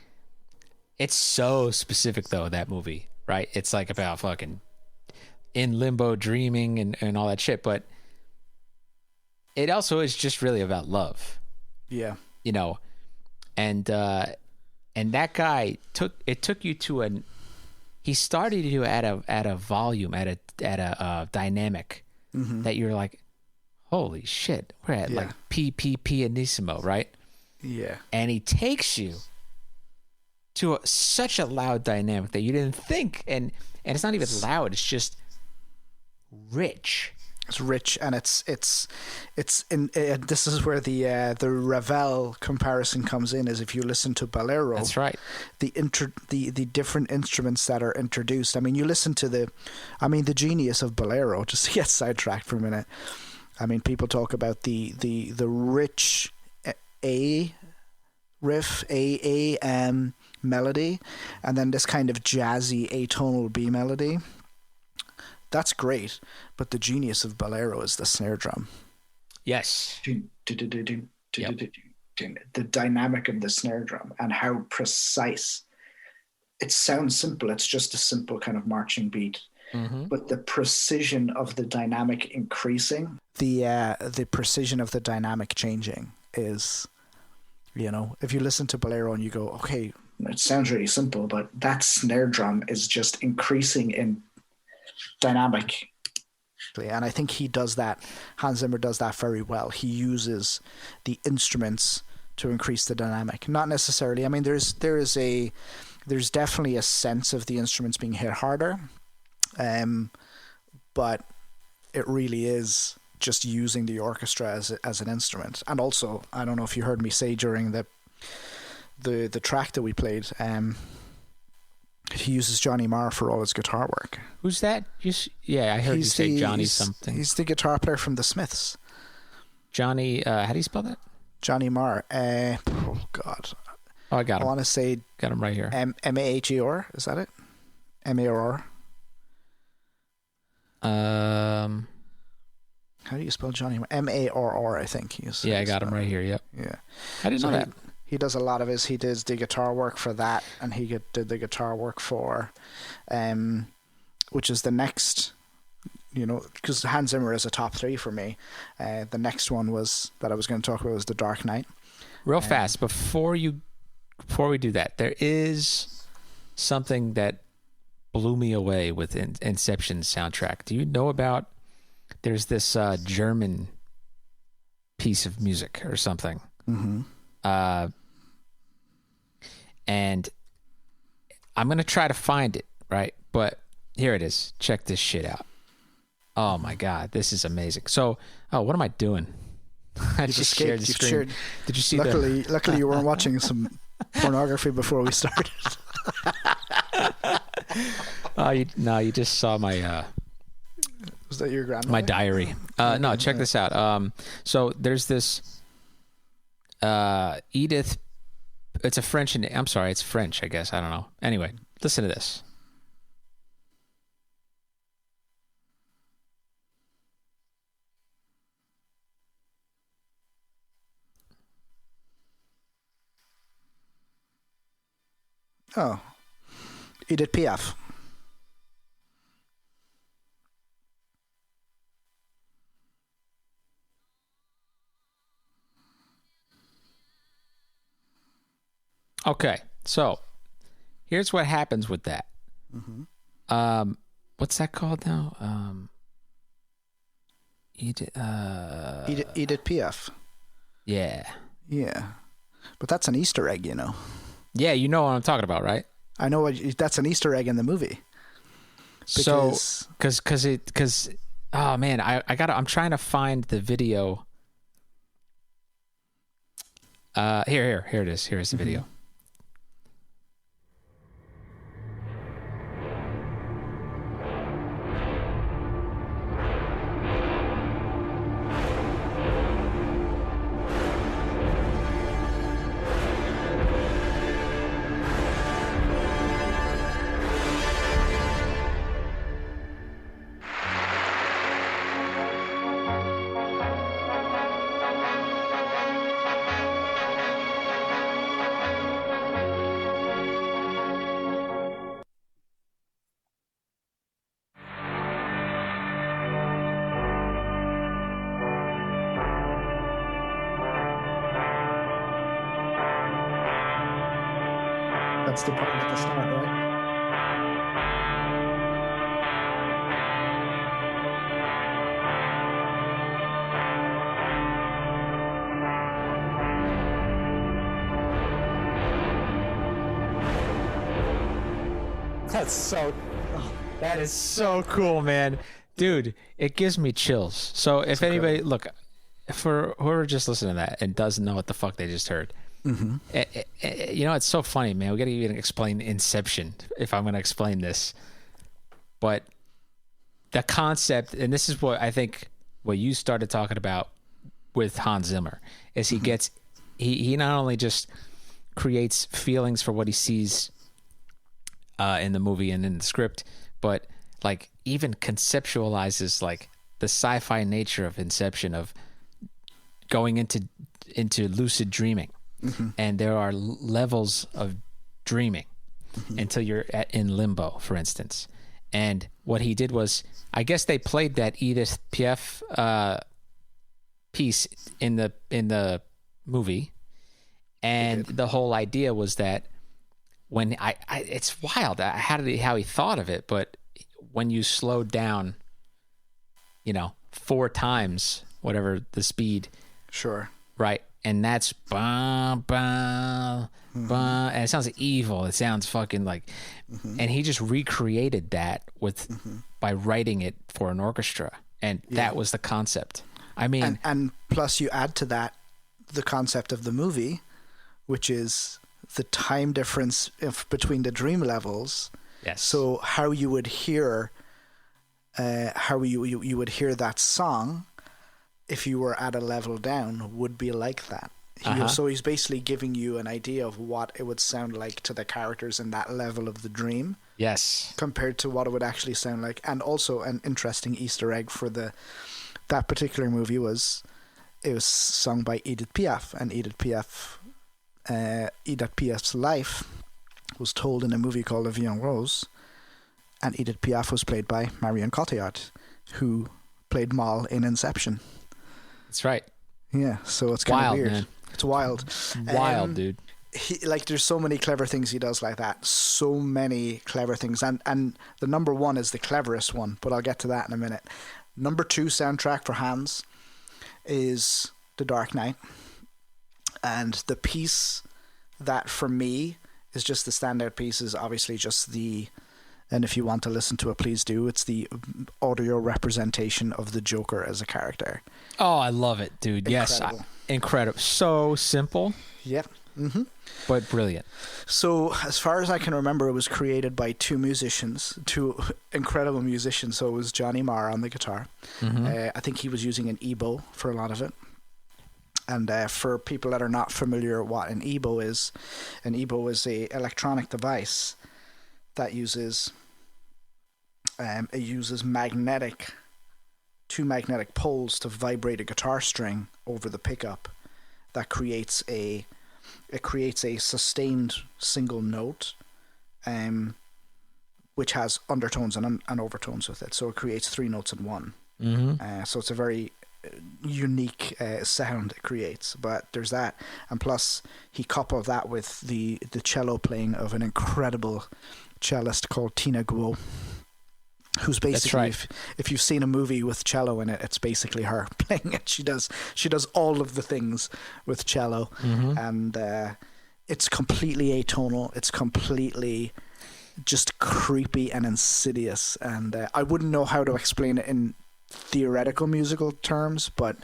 it's so specific though, that movie, right? It's like about fucking in limbo dreaming and all that shit, but it also is just really about love. Yeah. And that guy took you to he started you at a volume, at a dynamic that you're like, holy shit, we're at like P pianissimo, right? Yeah. And he takes you to such a loud dynamic that you didn't think, and it's not even loud, it's just rich. It's rich, and it's in this is where the Ravel comparison comes in. Is if you listen to Bolero, that's right. The different instruments that are introduced. I mean, you listen to the genius of Bolero. Just to get sidetracked for a minute. I mean, people talk about the rich A riff, melody, and then this kind of jazzy atonal B melody. That's great, but the genius of Bolero is the snare drum. Yes. The dynamic of the snare drum and how precise. It sounds simple. It's just a simple kind of marching beat. But the precision of the dynamic increasing, the precision of the dynamic changing is, if you listen to Bolero and you go, okay, it sounds really simple, but that snare drum is just increasing in dynamic. And I think he does that. Hans Zimmer does that very well. He uses the instruments to increase the dynamic. Not necessarily. I mean, there's definitely a sense of the instruments being hit harder, but it really is just using the orchestra as an instrument. And also, I don't know if you heard me say during the track that we played, he uses Johnny Marr for all his guitar work. Who's that? I heard you say Johnny something. He's the guitar player from the Smiths. Johnny, how do you spell that? Johnny Marr. Oh God. Oh, I got him. I want to say got him right here. M-A-H-E-R. Is that it? M-A-R-R. How do you spell Johnny Marr? M-A-R-R, I think. Yeah, I got him right here. Yep. Yeah. I didn't know that. He does a lot of he does the guitar work for that, and he did the guitar work for, which is the next, because Hans Zimmer is a top 3 for me. The next one that I was going to talk about was The Dark Knight. Real fast, before we do that, there is something that blew me away with Inception's soundtrack. Do you know about? There's this German piece of music or something. And I'm going to try to find it, right? But here it is. Check this shit out. Oh my God, this is amazing. So, what am I doing? I just shared the screen. Did you see Luckily you weren't watching some pornography before we started. You just saw my... Was that your grandmother? My diary. No, check this out. So there's this Edith... It's a French... I'm sorry, it's French, I guess. I don't know. Anyway, listen to this. Oh. Edith Piaf. Okay, so here's what happens with that. What's that called now? Edith Piaf. Yeah. Yeah. But that's an Easter egg, Yeah, you know what I'm talking about, right? I know that's an Easter egg in the movie. Because oh man, I'm trying to find the video. Here it is. Here's the video. That's the part at the start, right? That is so cool, man. Dude, it gives me chills. So if anybody, look, for whoever just listened to that and doesn't know what the fuck they just heard, you know, it's so funny, man. We got to even explain Inception if I'm going to explain this. But the concept, and this is what I think what you started talking about with Hans Zimmer, is he gets, he not only just creates feelings for what he sees in the movie and in the script, but like even conceptualizes like the sci-fi nature of Inception, of going into lucid dreaming. And there are levels of dreaming until you're in limbo, for instance. And what he did was, I guess they played that Edith Piaf piece in the movie, and the whole idea was that when I it's wild how he thought of it, but when you slowed down, 4 times whatever the speed, Sure. right, and that's bah, bah, bah, and it sounds evil. It sounds fucking like, and he just recreated that with by writing it for an orchestra, and that was the concept. I mean, and plus you add to that the concept of the movie, which is the time difference between the dream levels. yes. So how you would hear, you would hear that song if you were at a level down would be like that. So he's basically giving you an idea of what it would sound like to the characters in that level of the dream. Yes. Compared to what it would actually sound like. And also an interesting Easter egg for that particular movie was it was sung by Edith Piaf, and Edith Piaf's life was told in a movie called La Vie en Rose, and Edith Piaf was played by Marion Cotillard, who played Moll in Inception. That's right. Yeah, so it's kind of weird. Man. It's wild. Wild, dude. There's so many clever things he does like that. So many clever things. And the number one is the cleverest one, but I'll get to that in a minute. Number 2 soundtrack for Hans is The Dark Knight. And the piece that for me is just the standout piece is obviously just and if you want to listen to it, please do, it's the audio representation of the Joker as a character. Oh, I love it, dude. Incredible. Yes. Incredible. So simple. Yep. But brilliant. So as far as I can remember, it was created by two incredible musicians. So it was Johnny Marr on the guitar. I think he was using an EBow for a lot of it. And for people that are not familiar what an EBow is a electronic device that uses two magnetic poles to vibrate a guitar string over the pickup that creates a sustained single note, which has undertones and overtones with it. So it creates 3 notes in one. So it's a very unique sound it creates. But there's that, and plus he coupled that with the cello playing of an incredible cellist called Tina Guo, who's basically, right. if you've seen a movie with cello in it, it's basically her playing it. She does all of the things with cello, and it's completely atonal. It's completely just creepy and insidious, and I wouldn't know how to explain it in theoretical musical terms, but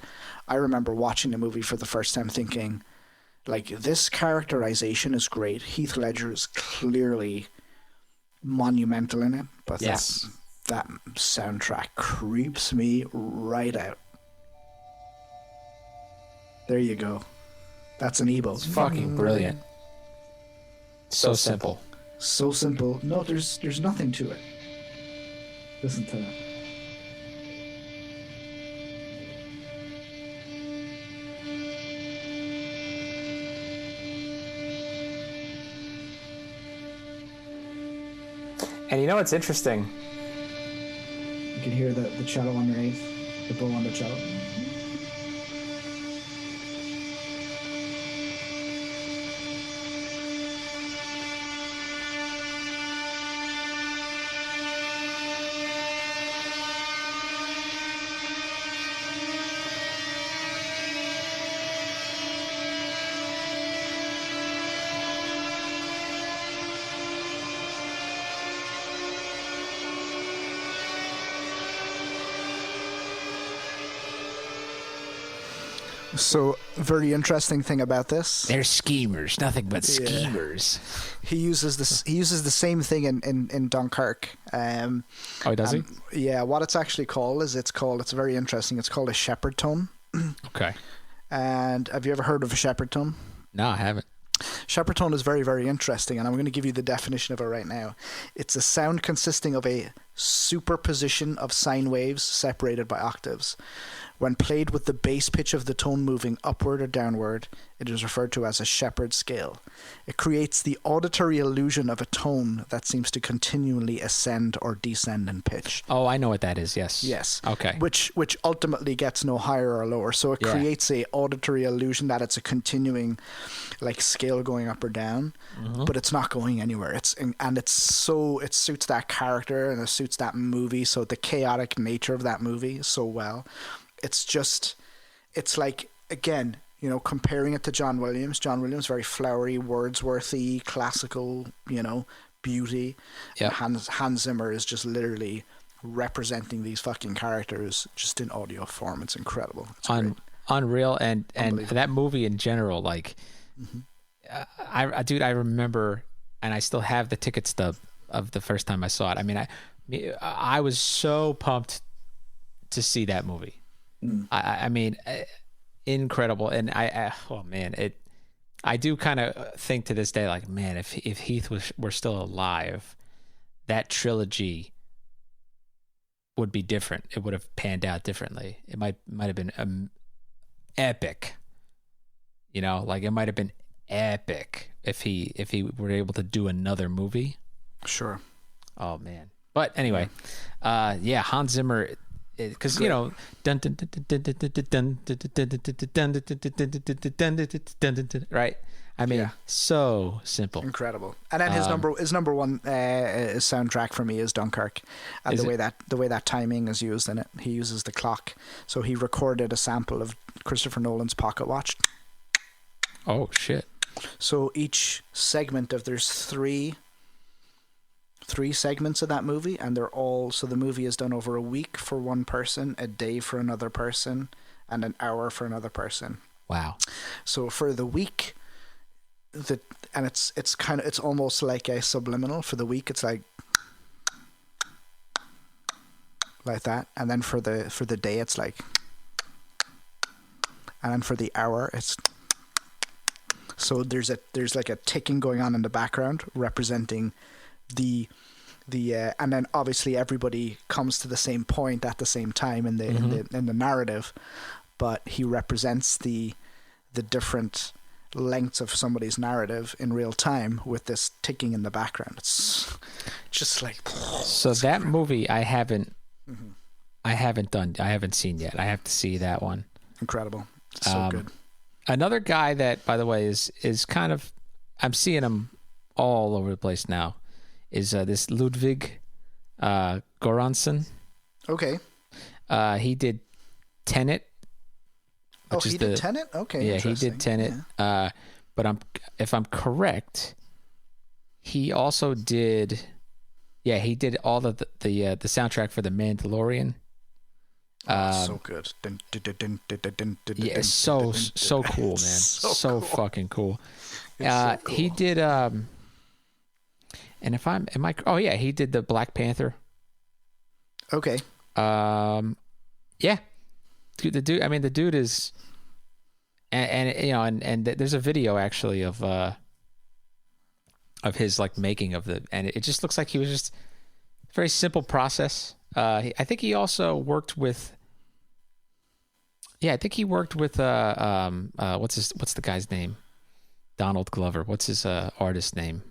I remember watching the movie for the first time thinking, like, this characterization is great. Heath Ledger is clearly monumental in it, but yes, that soundtrack creeps me right out. There you go. That's an EBow. It's fucking brilliant. So simple. So simple. No, there's nothing to it. Listen to that. And you know what's interesting? You can hear the cello underneath, the bow on the cello. So, very interesting thing about this. They're schemers, nothing but schemers. He uses this. He uses the same thing in Dunkirk. Oh, does he? Yeah. What it's actually called is it's very interesting. It's called a shepherd tone. Okay. And have you ever heard of a shepherd tone? No, I haven't. Shepherd tone is very, very interesting, and I'm going to give you the definition of it right now. It's a sound consisting of a superposition of sine waves separated by octaves. When played with the bass pitch of the tone moving upward or downward, it is referred to as a shepherd scale. It creates the auditory illusion of a tone that seems to continually ascend or descend in pitch. Oh, I know what that is. Yes. Yes. Okay. Which ultimately gets no higher or lower. So it creates a auditory illusion that it's a continuing, like, scale going up or down, but it's not going anywhere. It suits that character and it suits that movie. So the chaotic nature of that movie so well. It's like, again, you know, comparing it to John Williams. John Williams, very flowery, Wordsworthy, classical, you know, beauty. Yep. And Hans Zimmer is just literally representing these fucking characters just in audio form. It's incredible. It's unreal, and that movie in general, like, I remember, and I still have the ticket stub of the first time I saw it. I mean, I was so pumped to see that movie. I mean, incredible. And I do kind of think to this day, like, man, if Heath were still alive, that trilogy would be different. It would have panned out differently. It might have been epic. You know, like, it might have been epic if he were able to do another movie. Sure. Oh man. But anyway, Hans Zimmer. Because, you know, right? I mean, so simple, incredible. And then his number one soundtrack for me is Dunkirk, and the way that timing is used in it. He uses the clock, so he recorded a sample of Christopher Nolan's Pocket Watch. Oh shit! So each segment there's three segments of that movie, and the movie is done over a week for one person, a day for another person, and an hour for another person. Wow. So for the week, it's almost like a subliminal. For the week, it's like that, and then for the day, it's like, and then for the hour, it's. So there's like a ticking going on in the background representing the and then obviously everybody comes to the same point at the same time in the narrative, but he represents the different lengths of somebody's narrative in real time with this ticking in the background. It's just like so that movie I haven't seen yet. I have to see that one. Incredible. It's so good. Another guy that, by the way, is kind of, I'm seeing him all over the place now, is this Ludwig Göransson. Okay. He did Tenet. Did Tenet? Okay. Yeah, he did Tenet. Yeah. But if I'm correct, he also did. Yeah, he did all of the soundtrack for The Mandalorian. So good. Yeah, so cool, man. So cool. Fucking cool. So cool. He did. And he did the Black Panther. Okay. Yeah. The dude. I mean, the dude is, and there's a video actually of his like making of and it just looks like he was just a very simple process. I think he also worked with. Yeah, I think he worked with what's the guy's name? Donald Glover. What's his artist name?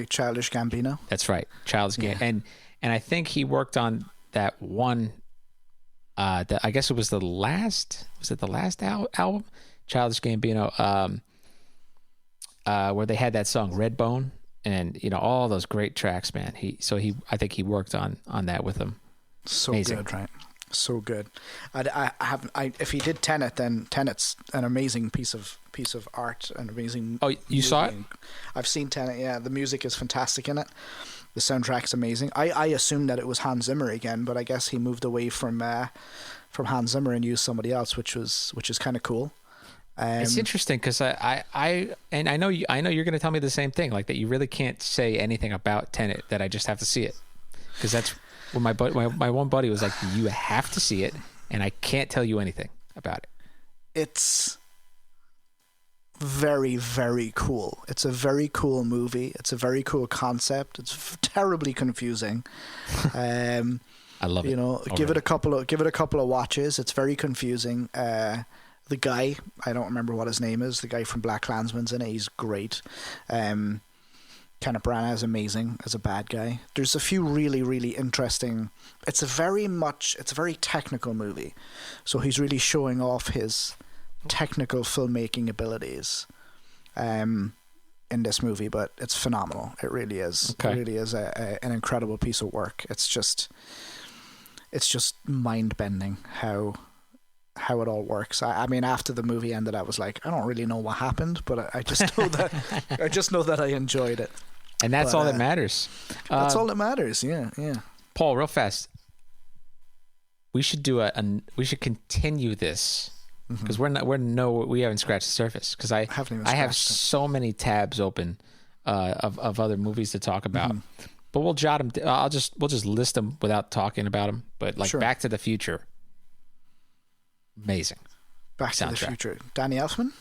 Childish Gambino. That's right, Childish Gambino. And I think he worked on that one. I guess it was the last. Was it the last album? Childish Gambino. Where they had that song Redbone, and all those great tracks, man. I think he worked on that with him. So amazing. Good, right? So good. If he did Tenet, then Tenet's an amazing piece of art, an amazing. Oh, you saw it? I've seen Tenet. Yeah, the music is fantastic in it. The soundtrack's amazing. I assumed that it was Hans Zimmer again, but I guess he moved away from Hans Zimmer and used somebody else, which is kind of cool. It's interesting because I know you're going to tell me the same thing, like that you really can't say anything about Tenet, that I just have to see it, because that's when my one buddy was like, you have to see it, and I can't tell you anything about it. It's very, very cool. It's a very cool movie. It's a very cool concept. It's terribly confusing. I love it. You know, give it a couple of watches. It's very confusing. The guy, I don't remember what his name is. The guy from BlacKkKlansman's in it. He's great. Kenneth Branagh is amazing as a bad guy. There's a few really, really interesting. It's a very technical movie, so he's really showing off his technical filmmaking abilities in this movie, but it's phenomenal. It really is. Okay. It really is an incredible piece of work. It's just mind-bending how it all works. I mean, after the movie ended, I was like, I don't really know what happened, but I just know that I enjoyed it. And that's all that matters. That's all that matters. Yeah. Paul, real fast, we should we should continue this, because we haven't scratched the surface, because I have so many tabs open of other movies to talk about. But we'll jot them. We'll just list them without talking about them. But like, sure. Back to the Future, amazing. Back to the Future. Danny Elfman.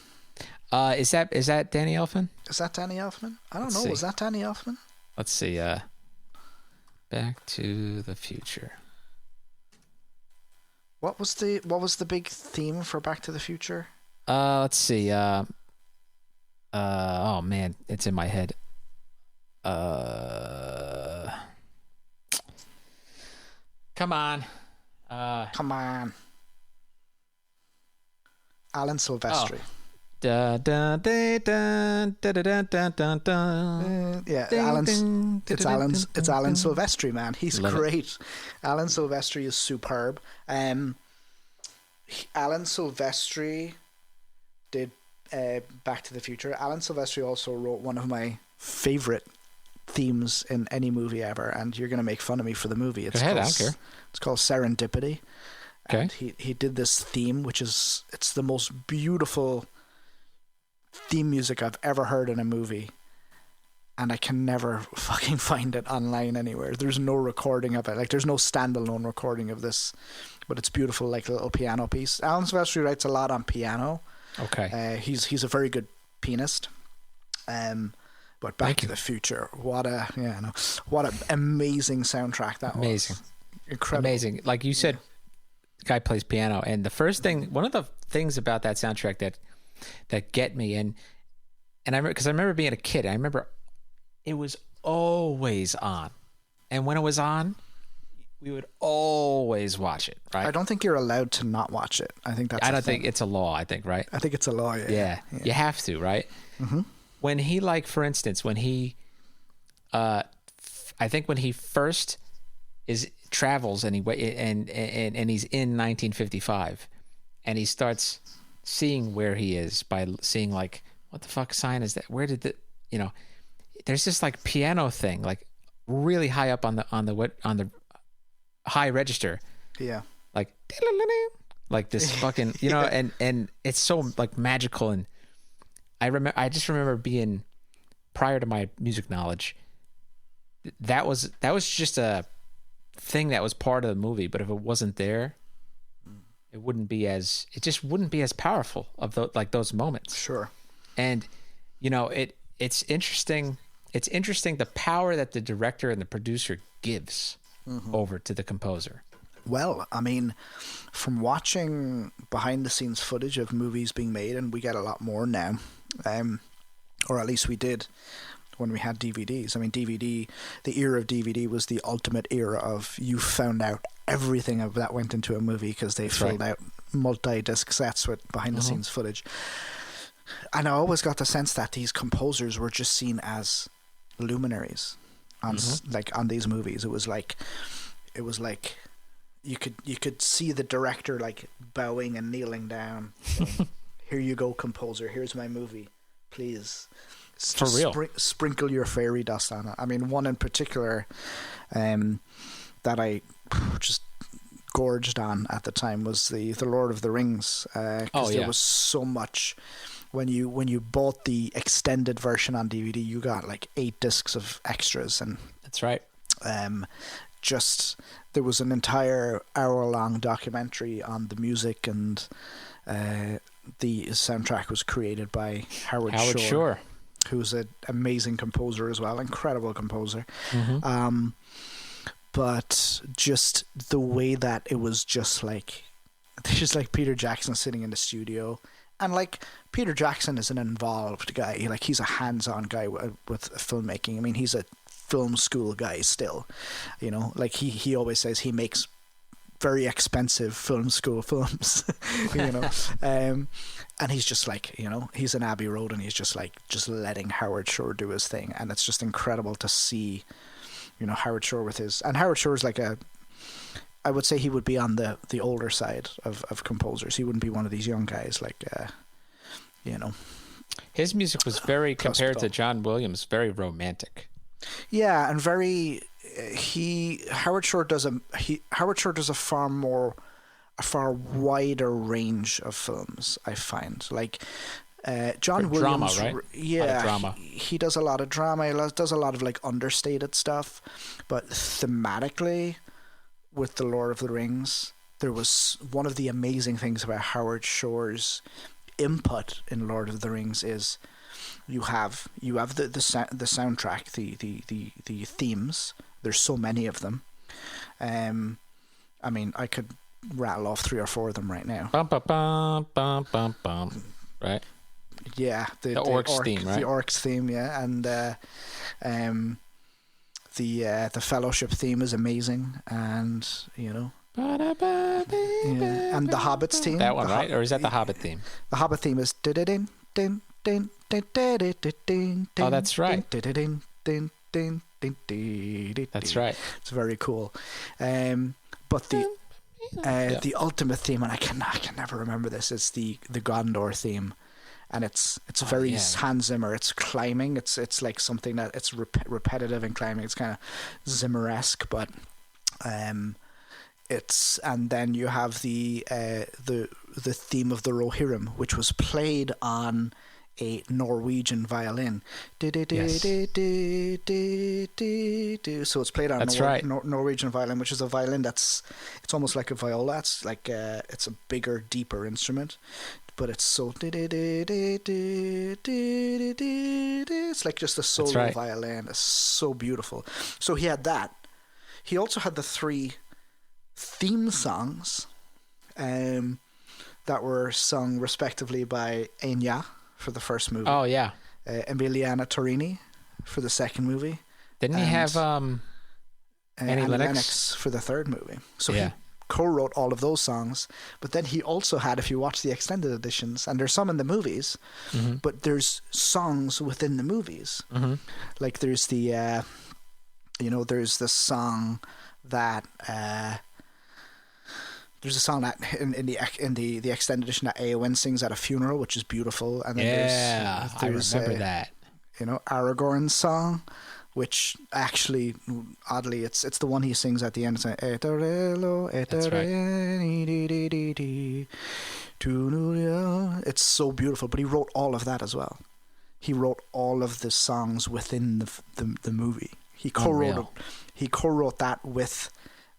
Is that Danny Elfman? Is that Danny Elfman? I don't know. Was that Danny Elfman? Let's see. Back to the Future. What was the big theme for Back to the Future? Let's see. Oh man, it's in my head. Come on. Alan Silvestri. Da, da, da, da, da, da, da, da, da. Yeah, it's Alan Silvestri, man. He's great. Alan Silvestri is superb. Alan Silvestri did Back to the Future. Alan Silvestri also wrote one of my favorite themes in any movie ever, and you're going to make fun of me for the movie. Go ahead, I don't care. It's called Serendipity. Okay. And he did this theme, it's the most beautiful theme music I've ever heard in a movie, and I can never fucking find it online anywhere. There's no recording of it. Like, there's no standalone recording of this, but it's beautiful, like a little piano piece. Alan Silvestri writes a lot on piano. Okay. He's a very good pianist. But Back to the Future, what an amazing soundtrack that was. Amazing. Incredible. Amazing. Like you said, the guy plays piano, and one of the things about that soundtrack that get me, and I remember being a kid, I remember it was always on, and when it was on, we would always watch it, right? I don't think you're allowed to not watch it. I think that's. I don't think it's a law. I think, right? I think it's a law. Yeah. You have to, right? Mm-hmm. When he, like, for instance, when he, I think when he first travels and he's in 1955, and he starts seeing where he is by seeing, like, what the fuck sign is that? Where did there's this, like, piano thing, like, really high up on the high register. Yeah. Like this fucking, and it's so, like, magical. And I just remember being, prior to my music knowledge, that was just a thing that was part of the movie. But if it wasn't there, it just wouldn't be as powerful of those moments. Sure. And it's interesting. It's interesting the power that the director and the producer gives over to the composer. Well, I mean, from watching behind the scenes footage of movies being made, and we get a lot more now, or at least we did when we had DVDs. I mean, the era of DVD was the ultimate era of, you found out everything that went into a movie because they filled out multi-disc sets with behind the scenes footage. And I always got the sense that these composers were just seen as luminaries on on these movies. It was like you could see the director, like, bowing and kneeling down, saying, "Here you go, composer. Here's my movie. Please For real. Sprinkle your fairy dust on it. I mean, one in particular that I just gorged on at the time was the Lord of the Rings. There was so much. When you bought the extended version on DVD, you got like 8 discs of extras, and that's right. There was an entire hour-long documentary on the music, and the soundtrack was created by Howard Shore, who's an amazing composer as well, incredible composer. Mm-hmm. But just the way that it was just like Peter Jackson sitting in the studio. And like Peter Jackson is an involved guy. Like he's a hands-on guy with filmmaking. I mean, he's a film school guy still. You know, like he always says he makes very expensive film school films. You know, and he's just like, you know, he's in Abbey Road, and he's just letting Howard Shore do his thing, and it's just incredible to see. You know, Howard Shore Howard Shore is like I would say he would be on the older side of composers. He wouldn't be one of these young guys like, you know. His music was very, compared to John Williams, very romantic. Yeah, and very. Howard Shore does a far wider range of films, I find. Like John Williams, drama, right? Yeah, drama. He does a lot of drama. He does a lot of like understated stuff, but thematically, with the Lord of the Rings, there was one of the amazing things about Howard Shore's input in Lord of the Rings is you have the soundtrack, the themes. There's so many of them. I mean, I could rattle off 3 or 4 of them right now. Bum, bum, bum, bum, bum, bum. Right. Yeah, the orcs theme, right? The orcs theme, yeah, and the Fellowship theme is amazing, and you know, yeah. And the Hobbit's theme. That one, right? Or is that the Hobbit theme? The Hobbit theme is oh, that's right. That's right. It's very cool. But the ultimate theme, and I can never remember this. It's the Gondor theme. And it's very Hans Zimmer. It's climbing. It's like something that it's repetitive and climbing. It's kind of Zimmer-esque, but it's, and then you have the theme of the Rohirrim, which was played on a Norwegian violin. Yes. So it's played on Norwegian violin, which is a violin it's almost like a viola. It's like it's a bigger, deeper instrument. But it's so it's like just a solo violin. It's so beautiful. So he had that. He also had the 3 theme songs that were sung respectively by Enya for the first movie. Oh yeah. Emiliana Torrini for the second movie. Didn't he have Annie Lennox for the third movie? So he co-wrote all of those songs, but then he also had, if you watch the extended editions, and there's some in the movies, but there's songs within the movies. Like there's the there's the song that there's a song that in the extended edition that Eowyn sings at a funeral, which is beautiful. And then there's I remember that. You know, Aragorn's song, which actually, oddly, it's the one he sings at the end. It's like, it's so beautiful. But he wrote all of that as well. He wrote all of the songs within the movie. He co-wrote that with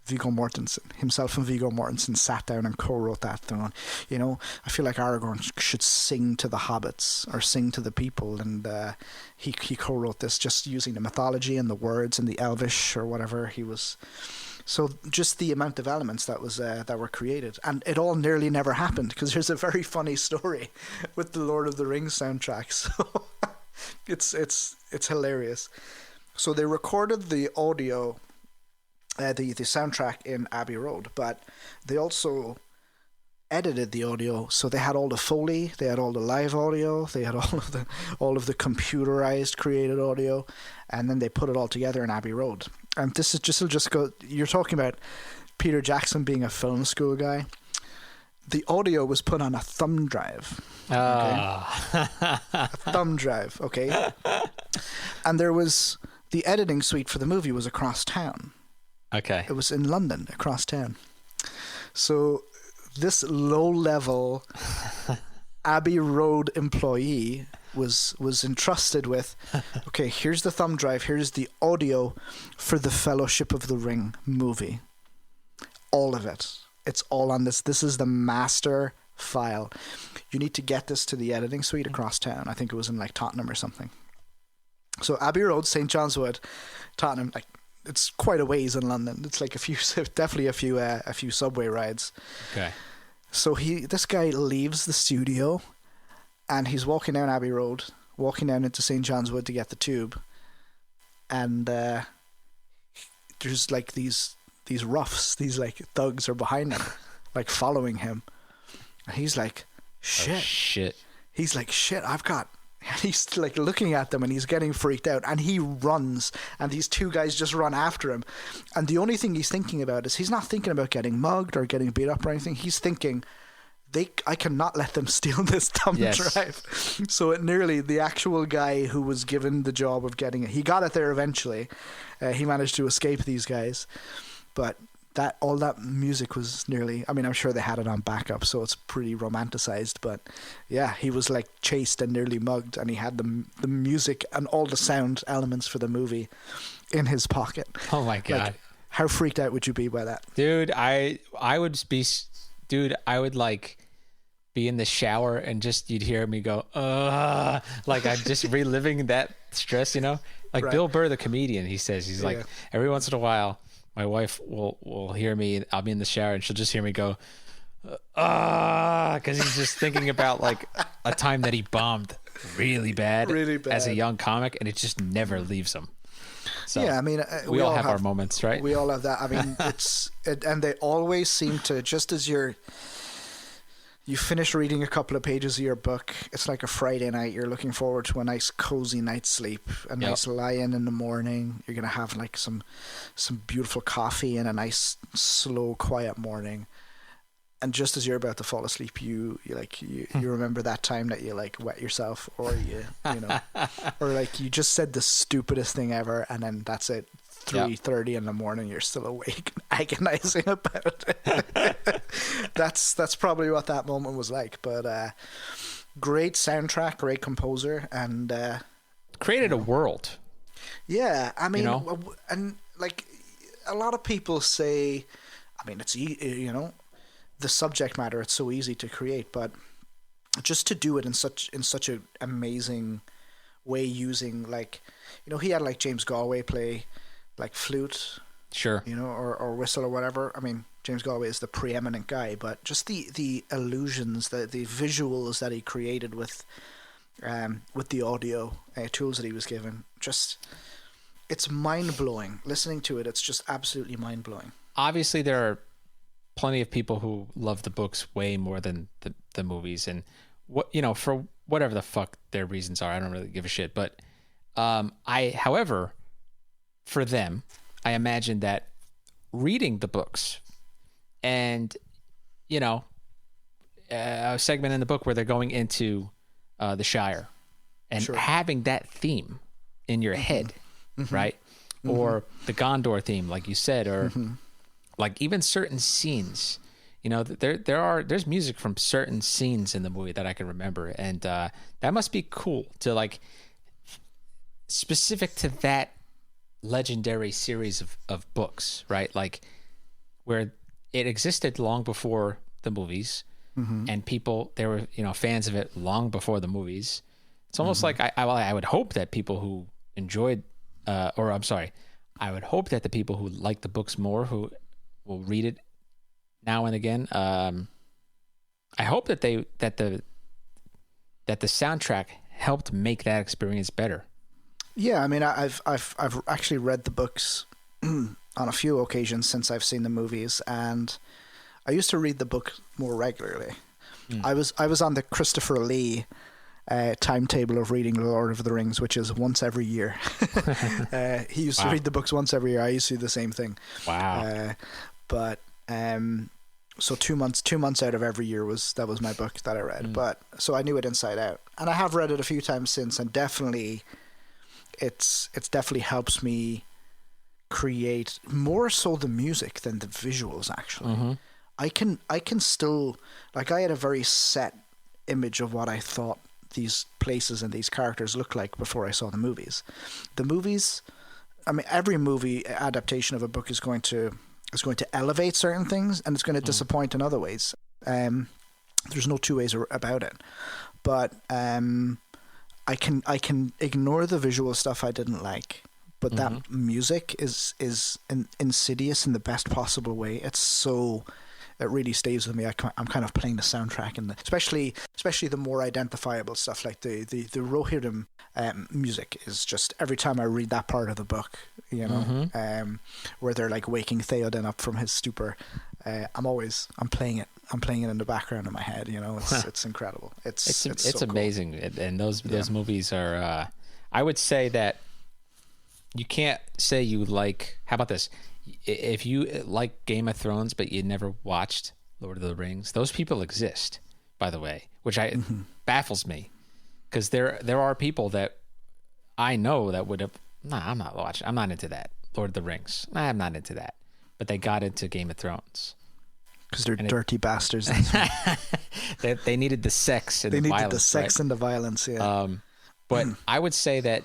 Viggo Mortensen. Himself and Viggo Mortensen sat down and co-wrote that thing. You know, I feel like Aragorn should sing to the hobbits or sing to the people, and he co-wrote this just using the mythology and the words and the Elvish or whatever he was. So just the amount of elements that were created, and it all nearly never happened, because there's a very funny story with the Lord of the Rings soundtrack. So it's hilarious. So they recorded the audio. The soundtrack in Abbey Road, but they also edited the audio, so they had all the Foley, they had all the live audio, they had all of the computerized created audio, and then they put it all together in Abbey Road. And this is just go. You're talking about Peter Jackson being a film school guy. the audio was put on a thumb drive. Okay? A thumb drive, okay? And there was the editing suite for the movie was across town. Okay. It was in London, across town. So this low-level Abbey Road employee was entrusted with, okay, here's the thumb drive, here's the audio for the Fellowship of the Ring movie. All of it. It's all on this. This is the master file. You need to get this to the editing suite across town. I think it was in like Tottenham or something. So Abbey Road, St. John's Wood, Tottenham, like it's quite a ways in London. It's like definitely a few subway rides. Okay. So this guy leaves the studio, and he's walking down Abbey Road, walking down into St. John's Wood to get the tube, and there's like these roughs, these like thugs are behind him, like following him, and he's like, shit. Oh, shit. He's like, shit, I've got. And he's like looking at them and he's getting freaked out, and he runs, and these two guys just run after him, and the only thing he's thinking about is he's not thinking about getting mugged or getting beat up or anything. He's thinking, I cannot let them steal this thumb drive. So the actual guy who was given the job of getting it, he got it there eventually. He managed to escape these guys, but all that music was nearly, I mean, I'm sure they had it on backup, so it's pretty romanticized, but yeah, he was like chased and nearly mugged, and he had the music and all the sound elements for the movie in his pocket. Oh my God. Like, how freaked out would you be by that? Dude, I would like be in the shower and just, you'd hear me go, like I'm just reliving that stress, you know? Like right. Bill Burr, the comedian, he's like, every once in a while, my wife will hear me. I'll be in the shower and she'll just hear me go, because he's just thinking about like a time that he bombed really bad as a young comic, and it just never leaves him. So yeah, I mean, we all have our moments, right? We all have that. I mean, and they always seem to, just as you finish reading a couple of pages of your book, it's like a Friday night. You're looking forward to a nice cozy night's sleep, a nice lie-in in the morning. You're going to have like some beautiful coffee and a nice, slow, quiet morning. And just as you're about to fall asleep, you remember that time that you like wet yourself, or you know, or like you just said the stupidest thing ever, and then that's it. 3:30 in the morning, you're still awake and agonizing about it. That's probably what that moment was like. But great soundtrack, great composer, and created a world. Yeah, I mean, and like a lot of people say, I mean, it's the subject matter, it's so easy to create, but just to do it in such an amazing way, using like, he had like James Galway play like flute, sure, or whistle or whatever. I mean, James Galway is the preeminent guy, but just the illusions, the visuals that he created with the audio tools that he was given, just, it's mind blowing. Listening to it, it's just absolutely mind blowing. Obviously, there are plenty of people who love the books way more than the movies, and for whatever the fuck their reasons are, I don't really give a shit. But however, for them, I imagine that reading the books and, a segment in the book where they're going into the Shire and having that theme in your head, right? Mm-hmm. Or the Gondor theme, like you said, or like even certain scenes, there's music from certain scenes in the movie that I can remember. And that must be cool to like, specific to that legendary series of books, right? Like where it existed long before the movies, and people, they were fans of it long before the movies. It's almost like I would hope that people who enjoyed, I would hope that the people who like the books more, who will read it now and again, I hope that the soundtrack helped make that experience better. Yeah, I mean, I've actually read the books on a few occasions since I've seen the movies, and I used to read the book more regularly. I was on the Christopher Lee timetable of reading The Lord of the Rings, which is once every year. He used to read the books once every year. I used to do the same thing. Wow. But So 2 months out of every year was my book that I read. But so I knew it inside out, and I have read it a few times since, and definitely, it's definitely helps me create more so the music than the visuals. Actually, I can still, like, I had a very set image of what I thought these places and these characters looked like before I saw the movies. The movies, I mean, every movie adaptation of a book is going to elevate certain things, and it's going to disappoint in other ways. There's no two ways about it. But I can ignore the visual stuff I didn't like, but that music is insidious in the best possible way. It really stays with me. I'm kind of playing the soundtrack, and especially the more identifiable stuff, like the Rohirrim music is just, every time I read that part of the book, where they're like waking Theoden up from his stupor, I'm playing it. I'm playing it in the background in my head. It's incredible. It's so amazing, cool. And those movies are. I would say that you can't say you like. How about this? If you like Game of Thrones but you never watched Lord of the Rings, those people exist, by the way, which baffles me, because there are people that I know that would have. Nah, I'm not watching. I'm not into that. Lord of the Rings. Nah, I'm not into that. But they got into Game of Thrones because they're dirty bastards. They needed the sex and the violence. They needed the sex, right? And the violence. Yeah. But I would say that.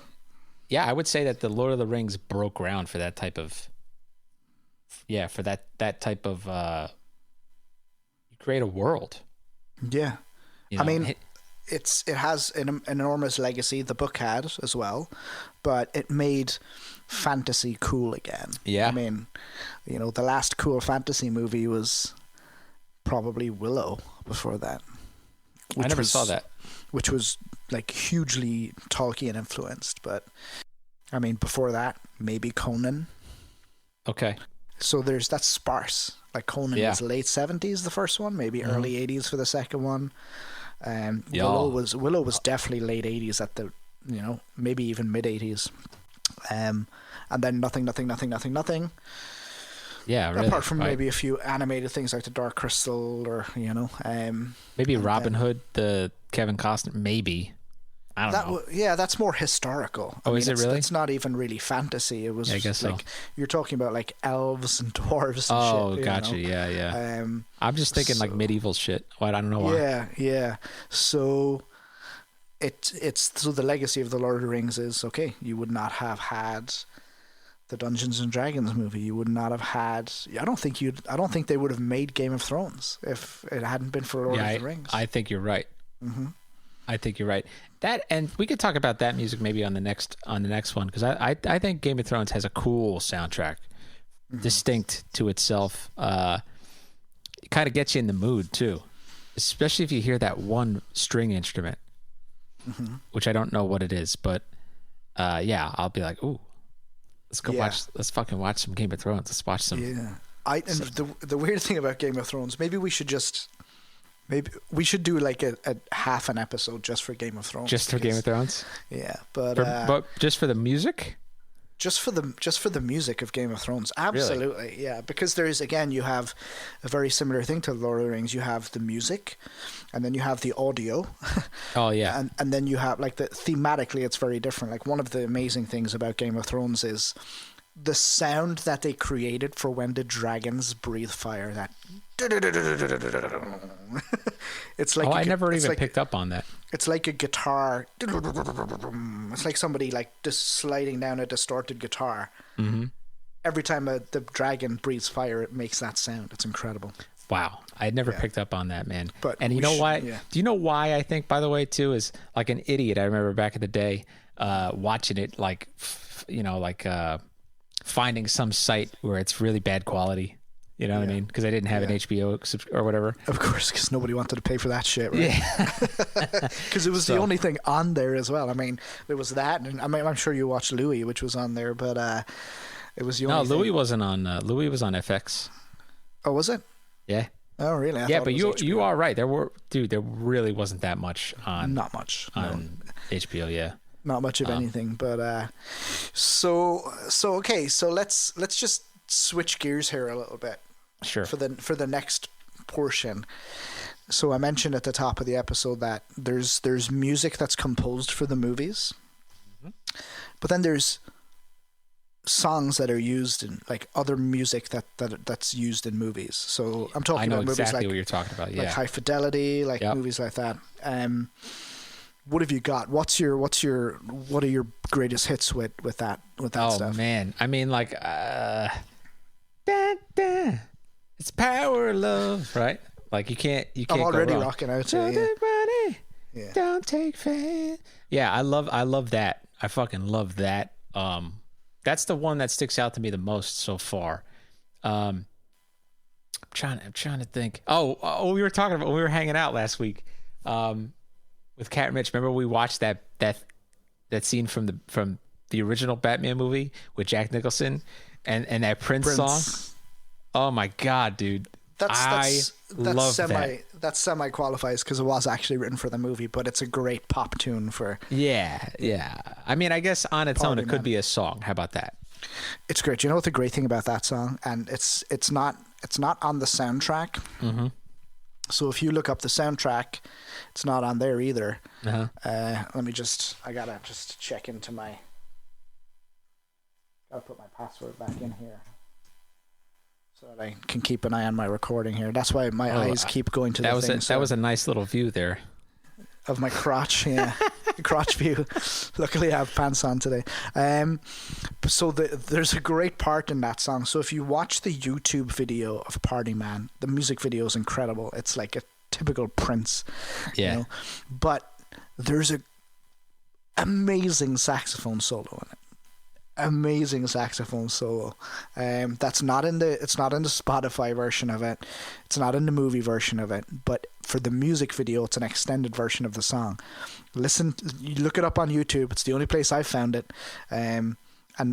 Yeah, I would say that the Lord of the Rings broke ground for that type of. Yeah, for that type of you create a world. Yeah, I mean, it has an enormous legacy. The book had as well, but it made fantasy cool again. Yeah, I mean, the last cool fantasy movie was probably Willow. Before that, I never saw that. Which was like hugely Tolkien influenced, but I mean, before that, maybe Conan. Okay. So that's sparse. Like Conan was late 70s, the first one, maybe early 80s for the second one. Willow was definitely late 80s at the, maybe even mid 80s. And then nothing. Yeah, really. Apart from maybe a few animated things like the Dark Crystal, or maybe Robin Hood, the Kevin Costner, maybe. I don't know. Yeah, that's more historical. Oh, is it really? It's not even really fantasy. It was, I guess like, you're talking about like elves and dwarves and shit. Oh, gotcha. Yeah. I'm just thinking like medieval shit. I don't know why. Yeah. So it's so the legacy of the Lord of the Rings is, okay, you would not have had the Dungeons and Dragons movie. You would not have had. I don't think they would have made Game of Thrones if it hadn't been for Lord of the Rings. I think you're right. I think you're right. That, and we could talk about that music maybe on the next one, because I think Game of Thrones has a cool soundtrack, distinct to itself. It kind of gets you in the mood too, especially if you hear that one string instrument, which I don't know what it is, but I'll be like, ooh, let's go let's fucking watch some Game of Thrones. Let's watch some. Yeah, and the weird thing about Game of Thrones, maybe we should do like a half an episode just for Game of Thrones. Just for Game of Thrones? Yeah, but just for the music? Just for the music of Game of Thrones. Absolutely. Really? Yeah, because you have a very similar thing to Lord of the Rings. You have the music, and then you have the audio. Oh yeah. And then you have, like, thematically it's very different. Like, one of the amazing things about Game of Thrones is the sound that they created for when the dragons breathe fire. That it's like I never even picked up on that. It's like a guitar. It's like somebody like just sliding down a distorted guitar. Every time the dragon breathes fire, it makes that sound. It's incredible. Wow, I had never picked up on that, man. And you know why? Yeah. Do you know why? I think, by the way, too, is like an idiot. I remember back in the day watching it, like finding some site where it's really bad quality. You know what I mean? Because I didn't have an HBO or whatever. Of course, because nobody wanted to pay for that shit, right? Yeah. Because it was the only thing on there as well. I mean, there was that, and I mean, I'm sure you watched Louis, which was on there, but it was the only. No, Louis wasn't on. Louis was on FX. Oh, was it? Yeah. Oh, really? Yeah, but you are right. There really wasn't that much on. Not much on HBO. Yeah. Not much of anything, but so okay. So let's just switch gears here a little bit. Sure. For the next portion. So I mentioned at the top of the episode that there's music that's composed for the movies, but then there's songs that are used in like other music that's used in movies. So I'm talking about movies exactly like what you're talking about. Yeah, like High Fidelity, like movies like that. What have you got? What are your greatest hits with that stuff? Oh man, I mean like da, da. It's power of love, right? Like you can't I'm already go wrong. rocking out to it. Don't take faith. Yeah, I love that. I fucking love that. That's the one that sticks out to me the most so far. I'm trying to think. Oh, we were talking about when we were hanging out last week with Kat and Mitch. Remember we watched that scene from the original Batman movie with Jack Nicholson and that Prince song. Oh my god, dude. That's love that. That semi qualifies because it was actually written for the movie, but it's a great pop tune for. Yeah. I mean, I guess on its own, it could be a song. How about that? It's great. You know what the great thing about that song, and it's not on the soundtrack. Mm-hmm. So if you look up the soundtrack, it's not on there either. Uh-huh. I gotta just check into my. Gotta put my password back in here. So that I can keep an eye on my recording here. That's why my eyes keep going to the thing. That was a nice little view there. Of my crotch, yeah. Crotch view. Luckily I have pants on today. So there's a great part in that song. So if you watch the YouTube video of Party Man, the music video is incredible. It's like a typical Prince. Yeah. You know? But there's a amazing saxophone solo in it. Amazing saxophone solo. It's not in the Spotify version of it. It's not in the movie version of it. But for the music video, it's an extended version of the song. You look it up on YouTube. It's the only place I've found it. And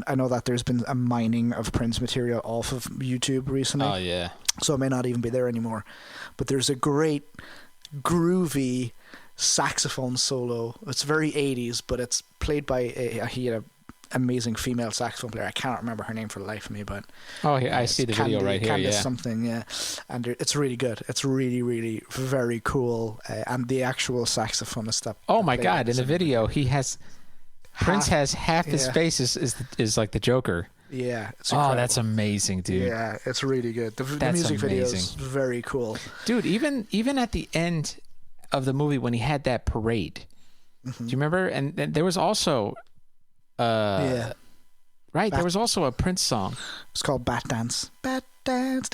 I know that there's been a mining of Prince material off of YouTube recently. Oh yeah. So it may not even be there anymore. But there's a great groovy saxophone solo. It's very 80s, but it's played by he had a amazing female saxophone player. I cannot remember her name for the life of me, but I see the video right here. Candace something, yeah, and it's really good. It's really, really very cool, and the actual saxophonist that. Oh my god! In the video, Prince has half his face is like the Joker. Yeah. That's amazing, dude. Yeah, it's really good. The music video is very cool, dude. Even at the end of the movie when he had that parade, do you remember? And there was also. Right. There was also a Prince song. It's called Bat Dance. Bat Dance.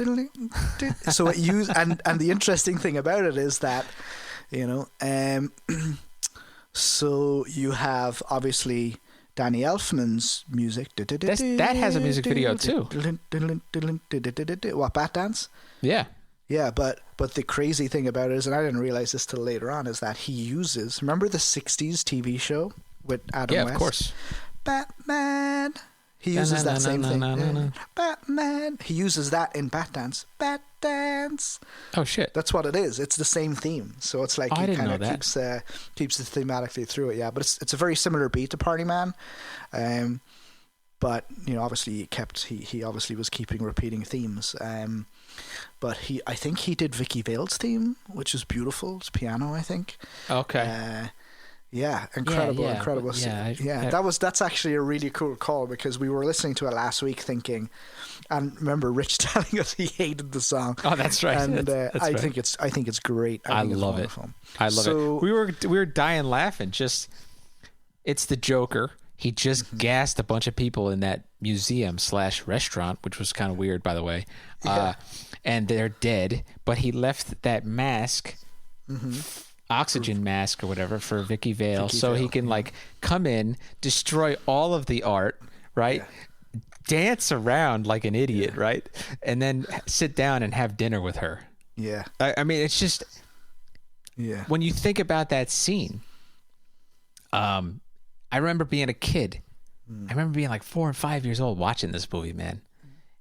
So it used, and the interesting thing about it is that, so you have obviously Danny Elfman's music. That has a music video too. What, Bat Dance? Yeah. Yeah, but the crazy thing about it is, and I didn't realize this till later on, is that he uses, remember the 60s TV show with Adam West? Yeah, of course. Batman. He uses that same thing. Batman. He uses that in Bat Dance. Bat Dance. Oh shit! That's what it is. It's the same theme. So it's like he kind of keeps it thematically through it. Yeah, but it's a very similar beat to Party Man. But obviously he obviously was keeping repeating themes. But I think he did Vicky Vale's theme, which is beautiful. It's piano, I think. Okay. Yeah, incredible. That's actually a really cool call because we were listening to it last week thinking, and remember Rich telling us he hated the song. Oh, that's right. And that's I right. think it's great. I love it. I love it. We were dying laughing. It's the Joker. He just gassed a bunch of people in that museum/restaurant, which was kind of weird, by the way. Yeah. And they're dead, but he left that mask. Oxygen mask or whatever for Vicky Vale, he can come in, destroy all of the art, right? Yeah. Dance around like an idiot, right? And then sit down and have dinner with her. Yeah. I mean, it's just when you think about that scene, I remember being a kid. I remember being like 4 or 5 years old watching this movie, man.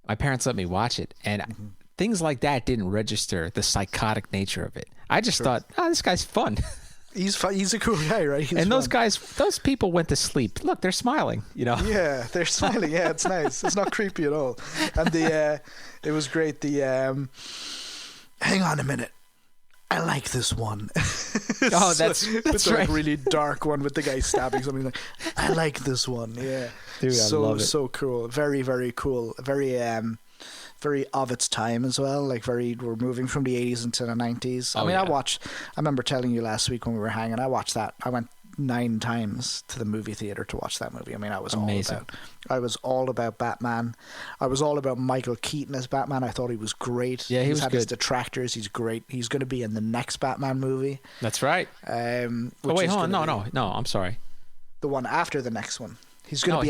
My parents let me watch it, and things like that didn't register the psychotic nature of it. I just thought, this guy's fun. He's fun. He's a cool guy, right? Those people went to sleep. Look, they're smiling, Yeah, they're smiling. Yeah, it's nice. It's not creepy at all. And it was great. hang on a minute. I like this one. Oh, that's it's right. Like really dark one with the guy stabbing something. Like, I like this one. Yeah, Dude, I love it. So cool. Very, very cool. Very very of its time as well. Like we're moving from the 80s into the 90s. I mean, yeah. I remember telling you last week when we were hanging, I watched that. I went 9 times to the movie theater to watch that movie. I mean, I was all about Batman. I was all about Michael Keaton as Batman. I thought he was great. Yeah, he was had good. his detractors. He's great. He's going to be in the next Batman movie. That's right. Oh wait, hold on. No. I'm sorry. The one after the next one. He's going to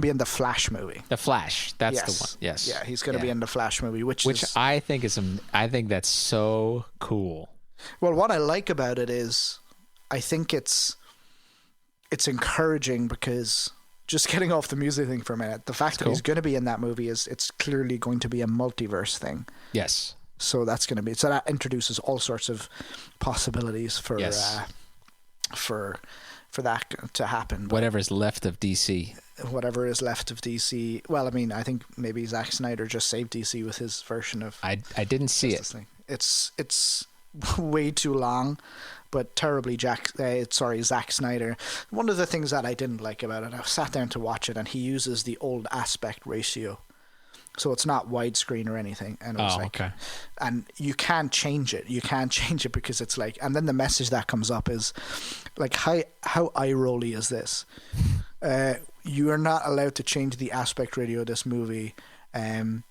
be in the Flash movie. The Flash. That's the one. Yes. Yeah, he's going to be in the Flash movie, which I think I think that's so cool. Well, what I like about it is, I think it's encouraging because, just getting off the music thing for a minute, the fact that he's going to be in that movie it's clearly going to be a multiverse thing. Yes. So that introduces all sorts of possibilities for that to happen. Whatever is left of DC. Whatever is left of DC. Well, I mean, I think maybe Zack Snyder just saved DC with his version of. I didn't see it. Thing. It's way too long, but terribly Zack Snyder. One of the things that I didn't like about it, I sat down to watch it, and he uses the old aspect ratio. So it's not widescreen or anything. And it was okay. And you can't change it. You can't change it because it's like, and then the message that comes up is like, how eye-rolly is this? You are not allowed to change the aspect ratio of this movie. The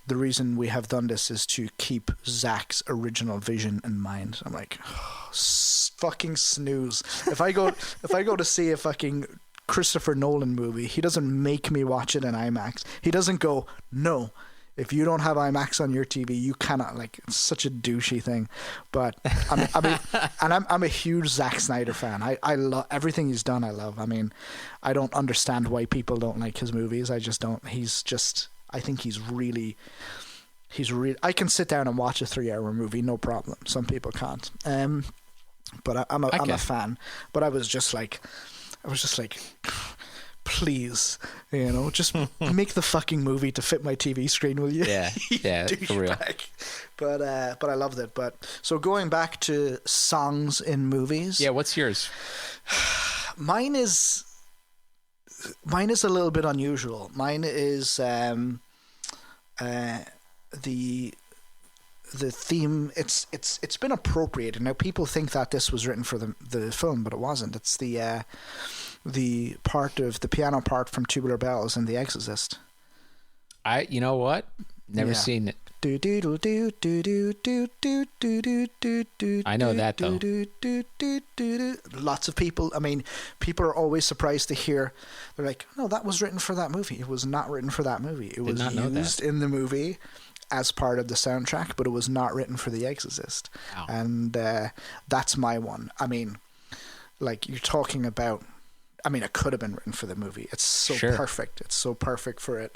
reason we have done this is to keep Zach's original vision in mind. I'm like, fucking snooze. If I go to see a fucking Christopher Nolan movie, he doesn't make me watch it in IMAX. He doesn't go, no, if you don't have IMAX on your TV, you cannot. Like, it's such a douchey thing. But I'm a huge Zack Snyder fan. I love everything he's done. I love. I mean, I don't understand why people don't like his movies. I just don't. I think he's really. I can sit down and watch a 3-hour movie, no problem. Some people can't. But I'm a fan. But I was just like, please, just make the fucking movie to fit my TV screen, will you? Yeah, yeah, for real. But I loved it. But so going back to songs in movies. Yeah, what's yours? Mine is a little bit unusual. Mine is the theme. It's been appropriated. Now people think that this was written for the film, but it wasn't. It's the part of the piano part from Tubular Bells in The Exorcist. You know what? Never seen it. I know that though. Lots of people. I mean, people are always surprised to hear. They're like, "No, that was written for that movie." It was not written for that movie. It was used in the movie as part of the soundtrack, but it was not written for The Exorcist. Wow. And that's my one. I mean, like you're talking about. I mean, it could have been written for the movie. It's so perfect. It's so perfect for it.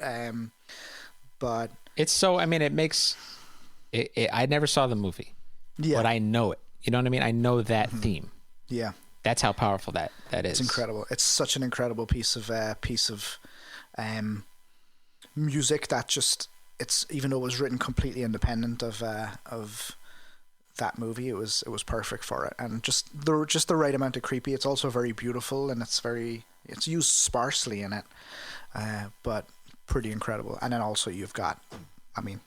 But it's so. I mean, it makes. I never saw the movie, but I know it. You know what I mean? I know that theme. Yeah, that's how powerful that is. It's incredible. It's such an incredible piece of music that just. It's even though it was written completely independent of that movie, it was perfect for it, and just the right amount of creepy. It's also very beautiful, and it's used sparsely in it, but pretty incredible. And then also you've got, I mean,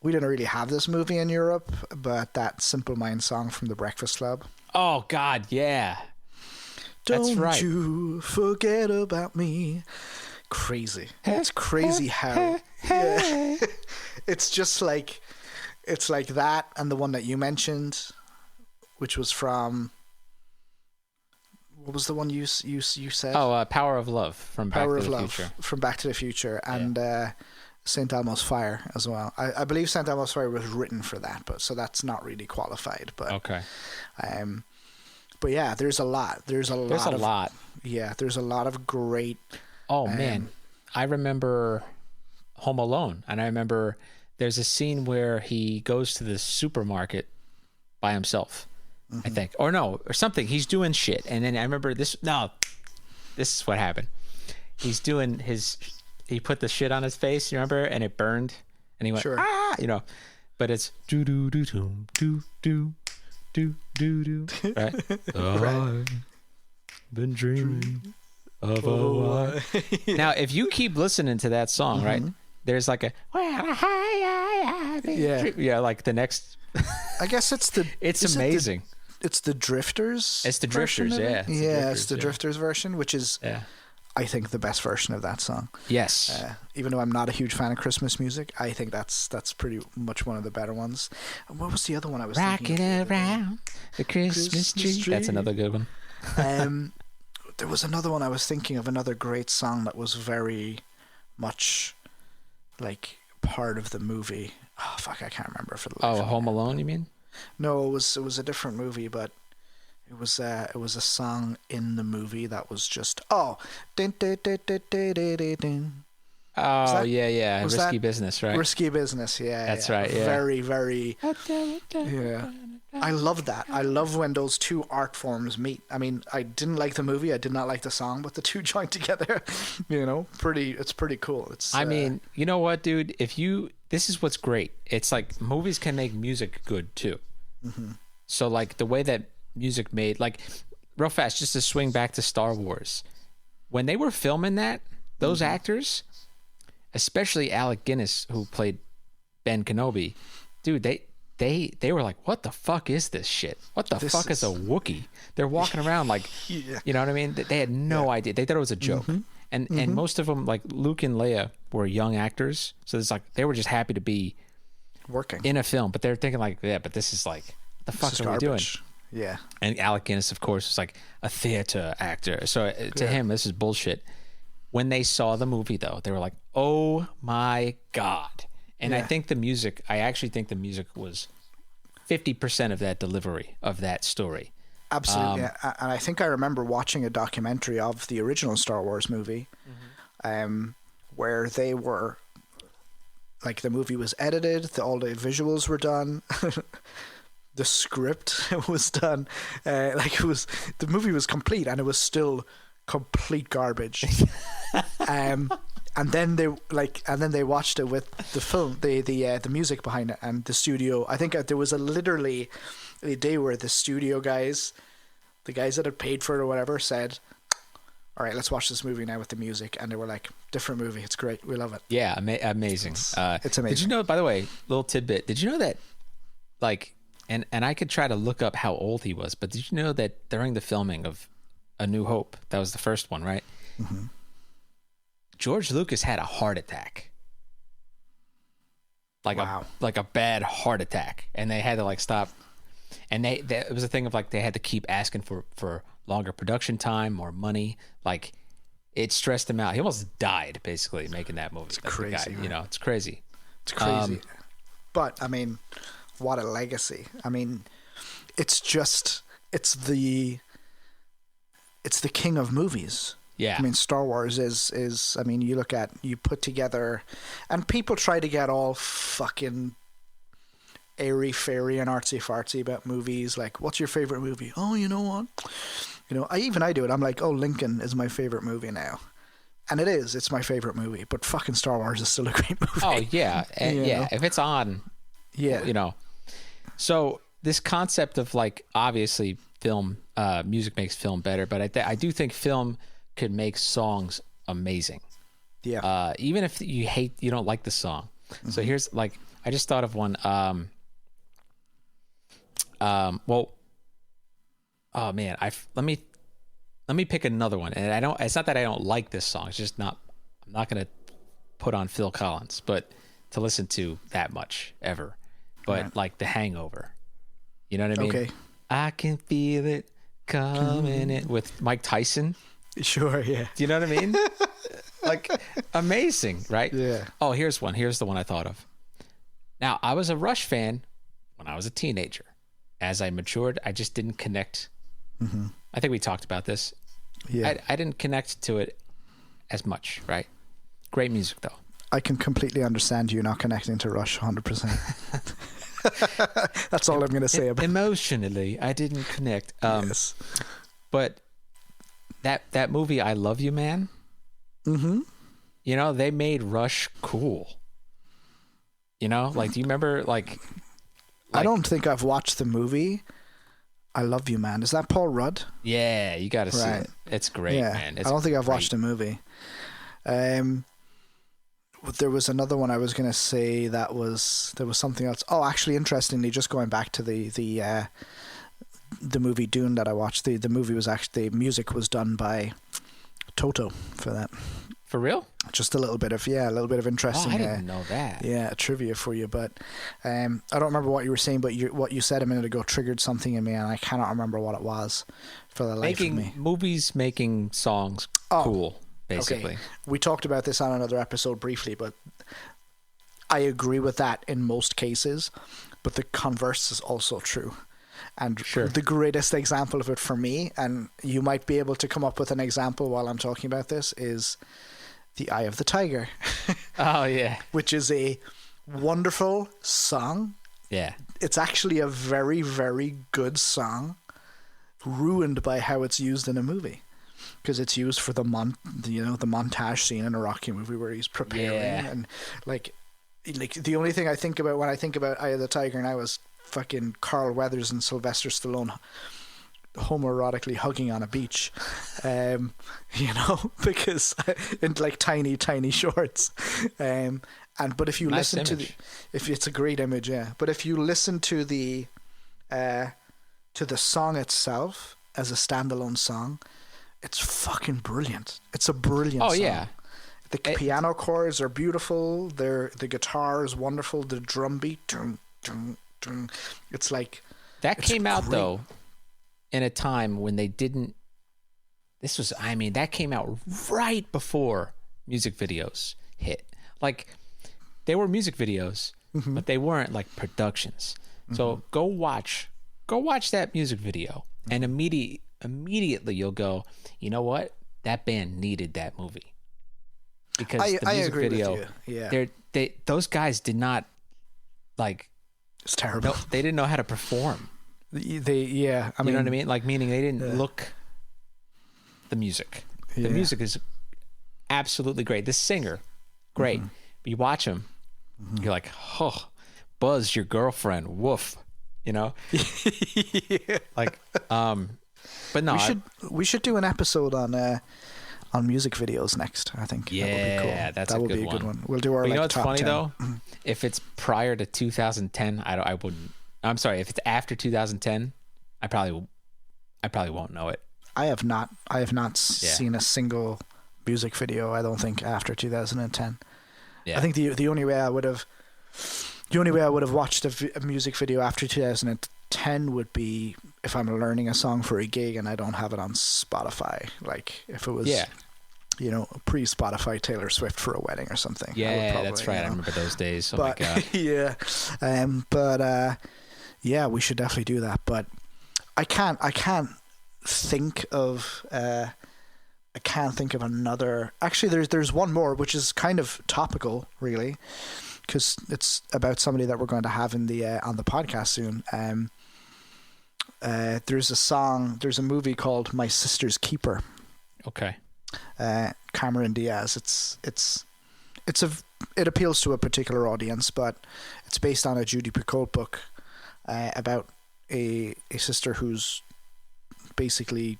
we didn't really have this movie in Europe, but that Simple Minds song from The Breakfast Club. Oh God, yeah, that's right. Don't you forget about me. Crazy. It's crazy how. Yeah. It's just like. It's like that, and the one that you mentioned, which was from. What was the one you said? Oh, Power of Love from Back to the Future. From Back to the Future, and St. Elmo's Fire as well. I believe St. Elmo's Fire was written for that, but so that's not really qualified. But okay. But yeah, there's a lot. There's a lot. Yeah, there's a lot of great. Oh man, I remember Home Alone, and I remember. There's a scene where he goes to the supermarket by himself, I think. Or no, or something. He's doing shit. And then I remember this. No, this is what happened. He's doing he put the shit on his face, you remember? And it burned. And he went, ah, but it's do do do do do do do do do, right? I've been dreaming of a while. Now, if you keep listening to that song, right? There's like a yeah, like the next. I guess it's the. It's amazing. It's the Drifters. It's the Drifters, yeah. It's the Drifters version, which is, I think, the best version of that song. Yes. Even though I'm not a huge fan of Christmas music, I think that's pretty much one of the better ones. And what was the other one I was thinking? Rocking around the Christmas tree. That's another good one. There was another one I was thinking of, another great song that was very much like part of the movie. Oh fuck, I can't remember for the life of me. Home Alone, you mean? No, it was a different movie, but it was a song in the movie that was just din, din, din, din, din, din, din. Yeah. Risky Business, right? Risky Business, yeah. That's right, yeah. Very, very, yeah. I love that. I love when those two art forms meet. I mean, I didn't like the movie. I did not like the song, but the two joined together, it's pretty cool. It's. I mean, you know what, dude? This is what's great. It's like movies can make music good too. Mm-hmm. So like the way that music made, like real fast, just to swing back to Star Wars, when they were filming that, those actors, especially Alec Guinness, who played Ben Kenobi, dude, they were like, what the fuck is this shit? What the fuck is a Wookiee? They're walking around like, you know what I mean? They had no idea. They thought it was a joke. And most of them, like Luke and Leia, were young actors. So it's like they were just happy to be working in a film. But they're thinking like, yeah, but this is like, what the fuck are we doing? Yeah. And Alec Guinness, of course, was like a theater actor. So to him, this is bullshit. When they saw the movie, though, they were like, oh my God. And I actually think the music was 50% of that delivery of that story. Absolutely. And I think I remember watching a documentary of the original Star Wars movie, where they were, like, the movie was edited, all the visuals were done, the script was done, the movie was complete, and it was still complete garbage. And then they watched it with the film, the music behind it, and the studio. I think there was literally a day where the studio guys, the guys that had paid for it or whatever, said, "All right, let's watch this movie now with the music," and they were like, "Different movie, it's great, we love it." Yeah, amazing. It's amazing. Did you know? By the way, little tidbit. Did you know that, like, and I could try to look up how old he was, but did you know that during the filming of A New Hope, that was the first one, right? Mm-hmm. George Lucas had a heart attack, like a bad heart attack, and they had to like stop. And it was a thing of like they had to keep asking for longer production time, more money. Like it stressed him out. He almost died basically making that movie. It's crazy, it's crazy. It's crazy. But I mean, what a legacy! I mean, it's the king of movies. Yeah. I mean, Star Wars is I mean, you put together, and people try to get all fucking airy-fairy and artsy-fartsy about movies. Like, what's your favorite movie? Oh, you know what? I do it. I'm like, oh, Lincoln is my favorite movie now. And it's my favorite movie. But fucking Star Wars is still a great movie. Oh, yeah. Yeah. If it's on, So this concept of like, obviously film, music makes film better, but I do think film could make songs amazing. Yeah. Even if you don't like the song. Mm-hmm. So here's like, I just thought of one. Well, oh man, let me pick another one. And it's not that I don't like this song. It's just I'm not going to put on Phil Collins, but to listen to that much ever. But like The Hangover, you know what I mean? Okay. I can feel it coming in with Mike Tyson. Sure, yeah. Do you know what I mean? Like, amazing, right? Yeah. Oh, here's one. Here's the one I thought of. Now, I was a Rush fan when I was a teenager. As I matured, I just didn't connect. Mm-hmm. I think we talked about this. Yeah. I didn't connect to it as much, right? Great music, though. I can completely understand you not connecting to Rush 100%. That's all I'm going to say about it. Emotionally, I didn't connect. Yes. But that movie, I Love You, Man, mm-hmm. They made Rush cool. You know, like, do you remember like I don't think I've watched the movie I Love You Man. Is that Paul Rudd? Yeah, you got to see it. It's great, man. It's I don't think I've watched the movie. There was another one I was going to say there was something else. Oh, actually, interestingly, just going back to the movie Dune that I watched, the movie was actually, the music was done by Toto for that. For real? Just a little bit of interesting. Oh, I didn't know that. Yeah, trivia for you, but I don't remember what you were saying, but what you said a minute ago triggered something in me, and I cannot remember what it was for the life of me. Making songs cool, basically. Okay. We talked about this on another episode briefly, but I agree with that in most cases, but the converse is also true. And the greatest example of it for me, and you might be able to come up with an example while I'm talking about this, is The Eye of the Tiger. Oh, yeah. Which is a wonderful song. Yeah. It's actually a very, very good song, ruined by how it's used in a movie. Because it's used for the montage scene in a Rocky movie where he's preparing. And like the only thing I think about when I think about Eye of the Tiger now is fucking Carl Weathers and Sylvester Stallone homoerotically hugging on a beach, because in like tiny shorts, but if you listen to it's a great image, yeah. But if you listen to the song itself as a standalone song, it's fucking brilliant. It's a brilliant song. Yeah. The piano chords are beautiful. The guitar is wonderful. The drum beat, it's like that came out though in a time when they didn't. That came out right before music videos hit. Like, they were music videos, but they weren't like productions. So go watch that music video, and immediately you'll go, you know what? That band needed that movie, because the music video, with you. Yeah, those guys did not like. It's terrible. No, they didn't know how to perform. You know what I mean? Like, meaning they didn't look the music. The music is absolutely great. The singer, great. But you watch him, you're like, oh, Buzz, your girlfriend, woof. You know? Yeah. Like, but no. We should do an episode on music videos next, I think. Yeah, that would be cool. That's a good one. We'll do our but you know what's top funny 10. though? If it's prior to 2010, I wouldn't. I'm sorry. If it's after 2010, I probably won't know it. I have not seen a single music video, I don't think, after 2010. Yeah. I think the only way I would have watched a music video after 2010 would be if I'm learning a song for a gig and I don't have it on Spotify. Like, if it was pre-Spotify Taylor Swift for a wedding or something. Yeah, that's right. I remember those days. Oh but, my God. Yeah. We should definitely do that. But I can't think of another. Actually, there's one more, which is kind of topical, really, because it's about somebody that we're going to have in the on the podcast soon. There's a movie called My Sister's Keeper. Okay. Cameron Diaz. It appeals to a particular audience, but it's based on a Judy Picoult book about a sister who's basically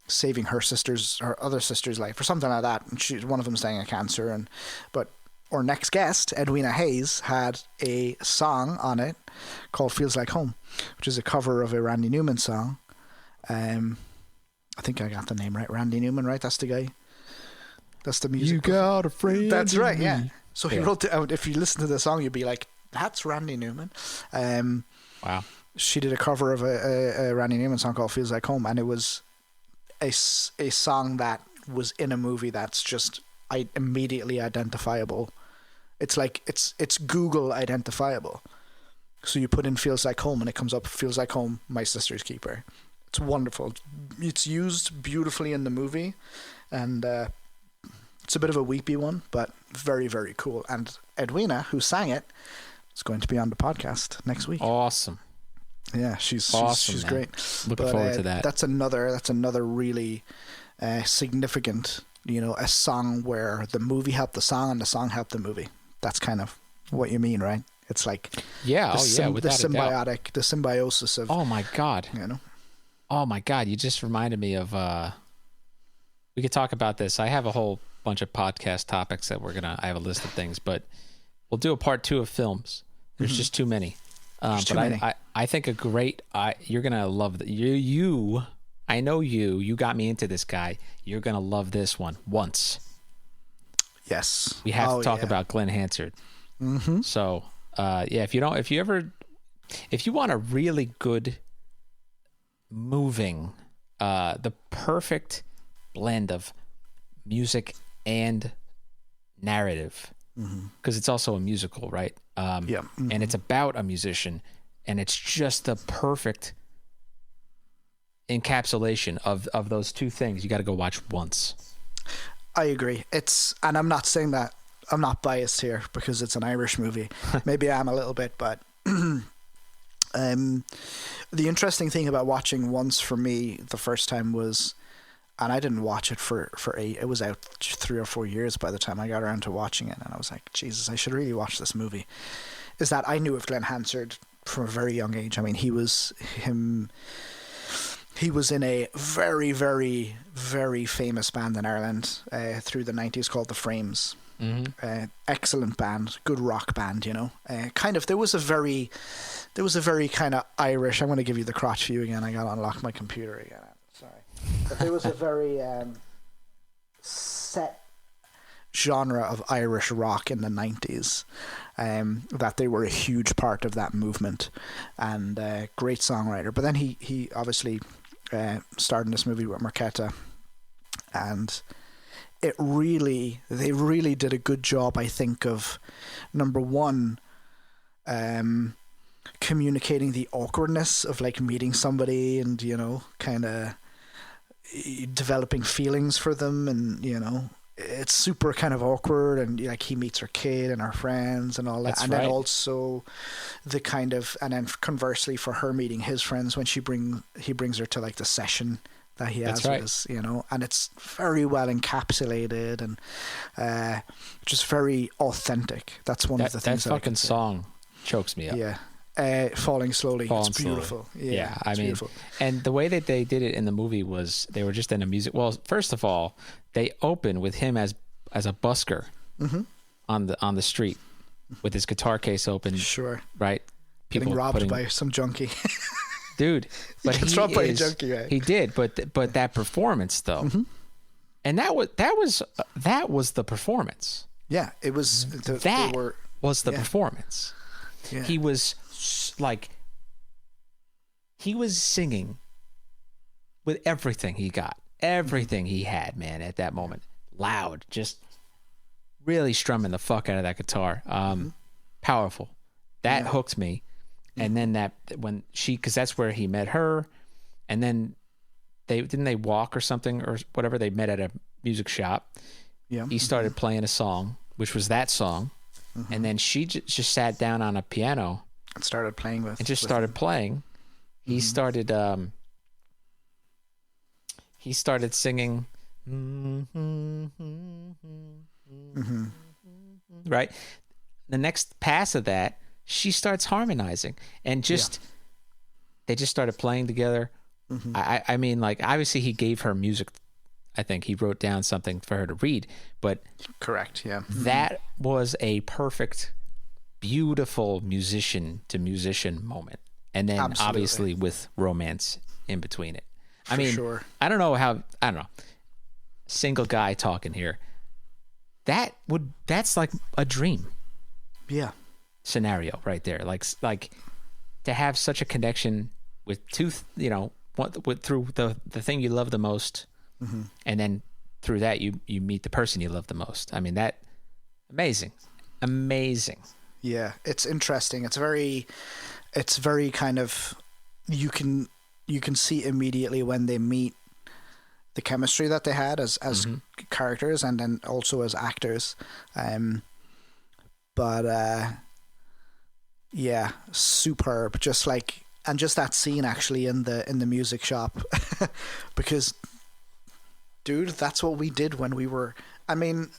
saving her other sister's life or something like that, and one of them's dying of cancer. But our next guest, Edwina Hayes, had a song on it called "Feels Like Home," which is a cover of a Randy Newman song. I think I got the name right. Randy Newman, right? That's the guy. That's the music. You got a friend. That's right. Yeah. So he wrote it out. If you listen to the song, you'd be like, "That's Randy Newman." Wow. She did a cover of a Randy Newman song called "Feels Like Home," and it was a song that was in a movie that's just immediately identifiable. It's like it's Google identifiable. So you put in "Feels Like Home" and it comes up "Feels Like Home," My Sister's Keeper. It's wonderful. It's used beautifully in the movie, and it's a bit of a weepy one, but very, very cool. And Edwina, who sang it, is going to be on the podcast next week. Awesome. Yeah, she's great. Looking forward to that. That's another really significant, a song where the movie helped the song and the song helped the movie. That's kind of what you mean, right? It's like Yeah, the without a doubt. symbiotic, the symbiosis of, Oh my God. you know. Oh my God, you just reminded me of we could talk about this. I have a whole bunch of podcast topics that I have a list of things, but we'll do a part 2 of films. There's just too many. Too many. I think you're going to love I know you got me into this guy. You're going to love this one. Once. Yes. We have to talk about Glenn Hansard. Mm-hmm. So, if you want a really good, moving, the perfect blend of music and narrative, because it's also a musical, right? And it's about a musician, and it's just the perfect encapsulation of those two things. You got to go watch Once. I agree. And I'm not saying that I'm not biased here because it's an Irish movie. Maybe I am a little bit, but the interesting thing about watching Once for me the first time was, and I didn't watch it for it was out 3 or 4 years by the time I got around to watching it, and I was like, Jesus, I should really watch this movie. Is that I knew of Glenn Hansard from a very young age. I mean, he was in a very, very, very famous band in Ireland through the 90s called The Frames. Mm-hmm. Excellent band, good rock band, you know. There was a very kind of Irish. I'm going to give you the crotch view again. I got to unlock my computer again. Sorry, but there was a very set genre of Irish rock in the 90s. That they were a huge part of that movement, and great songwriter. But then he obviously starred in this movie with Marketa, and they really did a good job, I think, of number one, communicating the awkwardness of like meeting somebody and, you know, kind of developing feelings for them, and, you know, it's super kind of awkward, and like he meets her kid and her friends and all that. That's and right. Then also the kind of, and then conversely for her meeting his friends when he brings her to like the session that he has with us, you know, and it's very well encapsulated and just very authentic. That's one of the things that fucking song chokes me up. Yeah. Falling Slowly. It's beautiful. Slowly. Yeah, I mean, beautiful. And the way that they did it in the movie was they were just in a music. Well, first of all, they open with him as a busker on the street with his guitar case open. Sure. Right. People getting robbed by some junkie. Dude, but he robbed by a junkie, right? He did, but that performance though, and that was the performance. Yeah, it was. Was the performance. Yeah. He was singing with everything he got, everything he had, man, at that moment. Loud, just really strumming the fuck out of that guitar. Powerful. That hooked me. And then because that's where he met her, and then they walk or something or whatever. They met at a music shop. Yeah. He started playing a song, which was that song. And then she just sat down on a piano and started playing started playing. He started singing, right? The next pass of that, she starts harmonizing, and they just started playing together. I mean, like, obviously he gave her music. I think he wrote down something for her to read, but correct. Yeah. That was a perfect, beautiful musician to musician moment. And then obviously with romance in between it. I mean, sure. I don't know. Single guy talking here. That's like a dream. Yeah. Scenario right there. Like to have such a connection with through the thing you love the most. And then through that you meet the person you love the most. I mean, that amazing. Yeah, it's interesting. It's very kind of, you can see immediately when they meet the chemistry that they had as characters, and then also as actors. Yeah, superb. Just that scene actually in the music shop, because, dude, that's what we did when we were. I mean,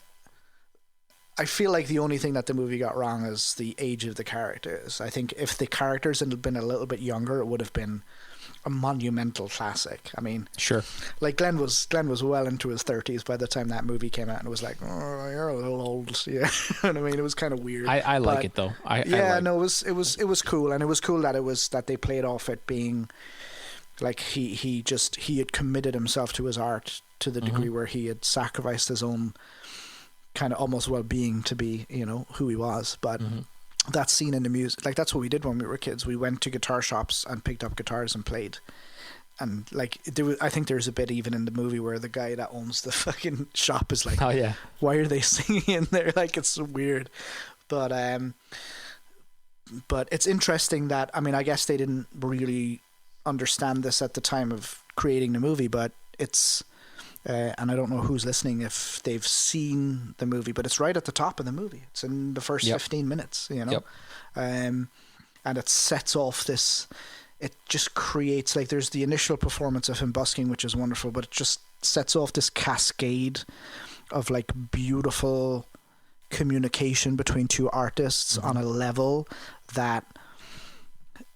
I feel like the only thing that the movie got wrong is the age of the characters. I think if the characters had been a little bit younger, it would have been a monumental classic. I mean, Sure. like Glenn was well into his 30s by the time that movie came out, and it was like, oh, you're a little old. Yeah, you know what I mean, it was kind of weird. I like it though. No, it was cool, and it was cool that they played off it being like he had committed himself to his art to the degree where he had sacrificed his own kind of almost well-being to be, you know, who he was. But that scene in the music, like, that's what we did when we were kids. We went to guitar shops and picked up guitars and played. And like, I think there's a bit even in the movie where the guy that owns the fucking shop is like, oh yeah, why are they singing in there? Like, it's so weird. But it's interesting that, I mean, I guess they didn't really understand this at the time of creating the movie, but it's and I don't know who's listening if they've seen the movie, but it's right at the top of the movie. It's in the first 15 minutes, you know. And it sets off this, it just creates, like, there's the initial performance of him busking, which is wonderful, but it just sets off this cascade of like beautiful communication between two artists on a level that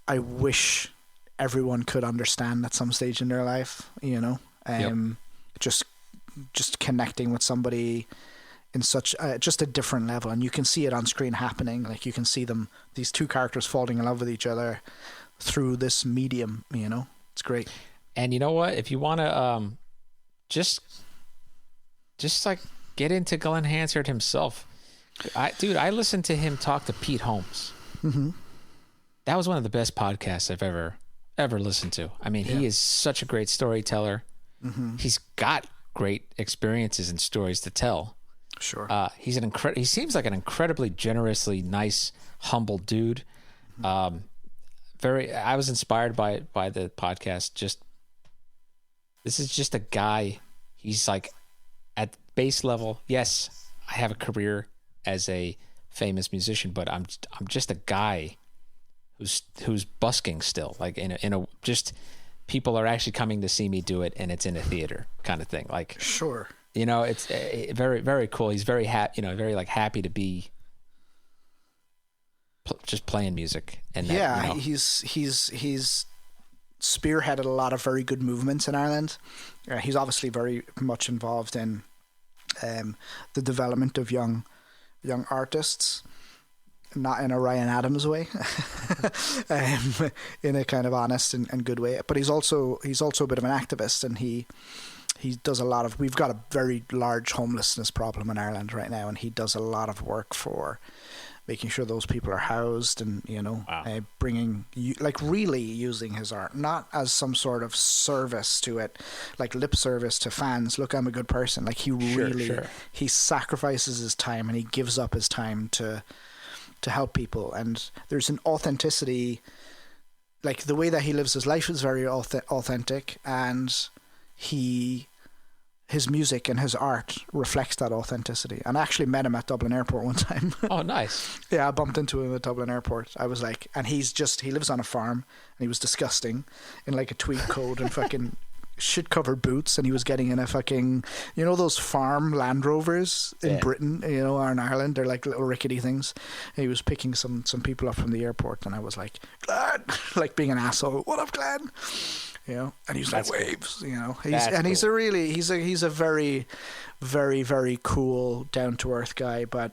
I wish everyone could understand at some stage in their life, you know. Just connecting with somebody in such just a different level, and you can see it on screen happening. Like, you can see these two characters falling in love with each other through this medium, you know. It's great. And you know what, if you want to just like get into Glenn Hansard himself, I listened to him talk to Pete Holmes. That was one of the best podcasts I've ever listened to. I mean, he is such a great storyteller. He's got great experiences and stories to tell. Sure. He seems like an incredibly generously nice, humble dude. I was inspired by the podcast. This is just a guy. He's like, at base level, yes, I have a career as a famous musician, but I'm just a guy who's busking still, like in a just people are actually coming to see me do it, and it's in a theater kind of thing. Like, sure, you know, it's very, very cool. He's very happy, you know, very like happy to be just playing music. And that, you know, he's spearheaded a lot of very good movements in Ireland. He's obviously very much involved in the development of young artists. Not in a Ryan Adams way, in a kind of honest and good way. But he's also a bit of an activist, and he does a lot of. We've got a very large homelessness problem in Ireland right now, and he does a lot of work for making sure those people are housed, and, you know, really using his art not as some sort of service to it, like lip service to fans. Look, I'm a good person. Like, he really he sacrifices his time, and he gives up his time to help people, and there's an authenticity, like the way that he lives his life is very authentic, and his music and his art reflects that authenticity. And I actually met him at Dublin Airport one time. Oh, nice. Yeah, I bumped into him at Dublin Airport. I was like, and he lives on a farm, and he was disgusting in like a tweed coat and fucking shit covered boots, and he was getting in a fucking, you know, those farm Land Rovers in Britain, you know, or in Ireland, they're like little rickety things. And he was picking some people up from the airport, and I was like, Glenn, like being an asshole, what up, Glenn? You know, and he's like, waves, you know. He's a very, very, very cool, down to earth guy. But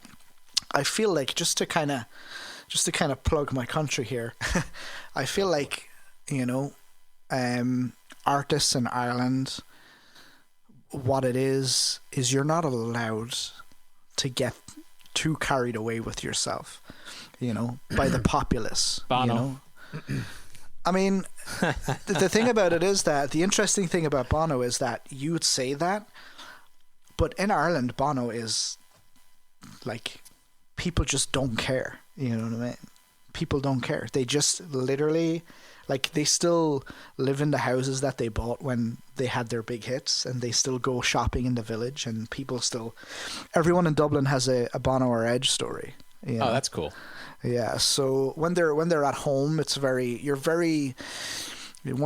I feel like just to kind of plug my country here, I feel like, you know, artists in Ireland, what it is you're not allowed to get too carried away with yourself, you know, by the populace. Bono. You know? I mean, the thing about it is that the interesting thing about Bono is that you would say that, but in Ireland, Bono is like, people just don't care. You know what I mean? People don't care. They just literally, like, they still live in the houses that they bought when they had their big hits, and they still go shopping in the village, and everyone in Dublin has a Bono or Edge story. You know? Oh, that's cool. Yeah, so when they're at home, one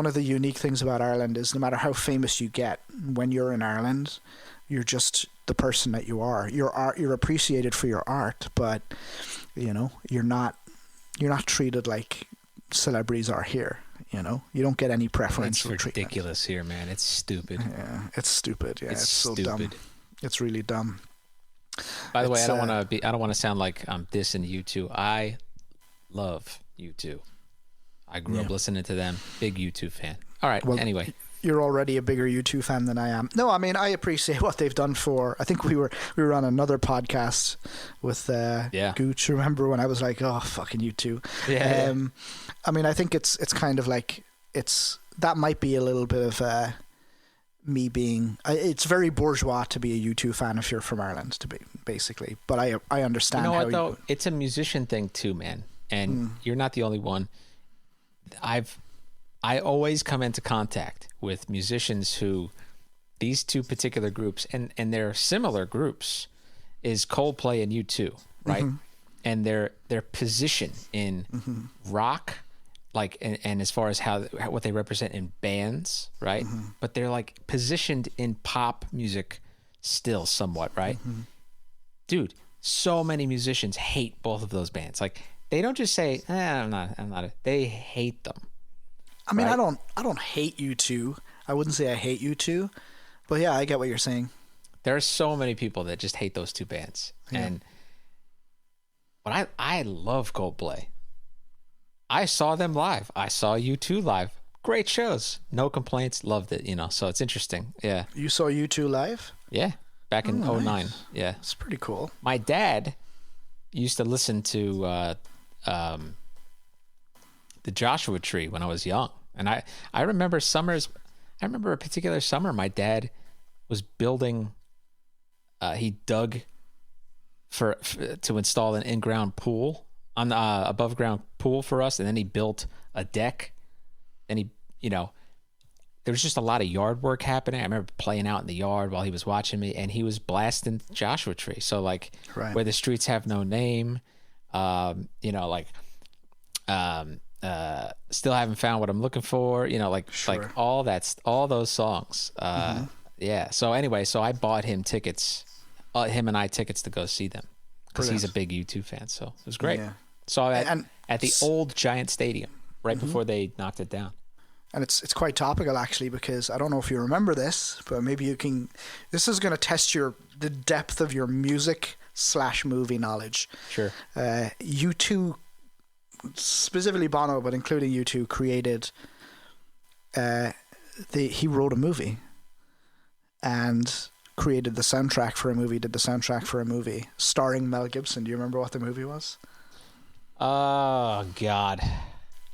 of the unique things about Ireland is no matter how famous you get, when you're in Ireland, You're just the person that you are. You're appreciated for your art, but you're not treated like celebrities are here. You don't get any preferential It's treatment. ridiculous here, man. It's stupid. Yeah, it's stupid. Yeah, it's so stupid. dumb. It's really dumb. By the way, I don't want to sound like I'm dissing U2. I love U2. I grew up listening to them. Big U2 fan. All right. Well, anyway, you're already a bigger U2 fan than I am. No, I mean, I appreciate what they've done for. I think we were on another podcast with Gooch. Remember when I was like, oh, fucking U2. Yeah. I mean, I think it's kind of like that might be a little bit of me being. It's very bourgeois to be a U2 fan if you're from Ireland, to be basically. But I understand. You know what though? It's a musician thing too, man. And you're not the only one. I always come into contact with musicians who these two particular groups and they're similar groups is Coldplay and U2, right? Mm-hmm. And their position in rock, like and as far as what they represent in bands, right? Mm-hmm. But they're like positioned in pop music still somewhat, right? Mm-hmm. Dude, so many musicians hate both of those bands. Like they don't just say, I'm not. They hate them. I mean, right? I don't hate U2. I wouldn't say I hate U2, but yeah, I get what you're saying. There are so many people that just hate those two bands, but I love Coldplay. I saw them live. I saw U2 live. Great shows. No complaints. Loved it. So it's interesting. Yeah. You saw U2 live? Yeah, back in 2009. Nice. Yeah, it's pretty cool. My dad used to listen to the Joshua Tree when I was young. And I remember a particular summer my dad was building, he dug to install an in-ground pool, on the above ground pool for us. And then he built a deck. And there was just a lot of yard work happening. I remember playing out in the yard while he was watching me, and he was blasting Joshua Tree. So like Where the Streets Have No Name, Still Haven't Found What I'm Looking For, like all those songs. Yeah. So anyway, I bought him tickets, him and I tickets to go see them because he's a big U2 fan. So it was great. Yeah. Saw that at the old Giant Stadium right before they knocked it down. And it's quite topical actually, because I don't know if you remember this, but maybe you can. This is going to test the depth of your music/movie knowledge. Sure. U2, specifically Bono, but including U2, created. He wrote a movie, and created the soundtrack for a movie. Did the soundtrack for a movie starring Mel Gibson. Do you remember what the movie was? Oh God,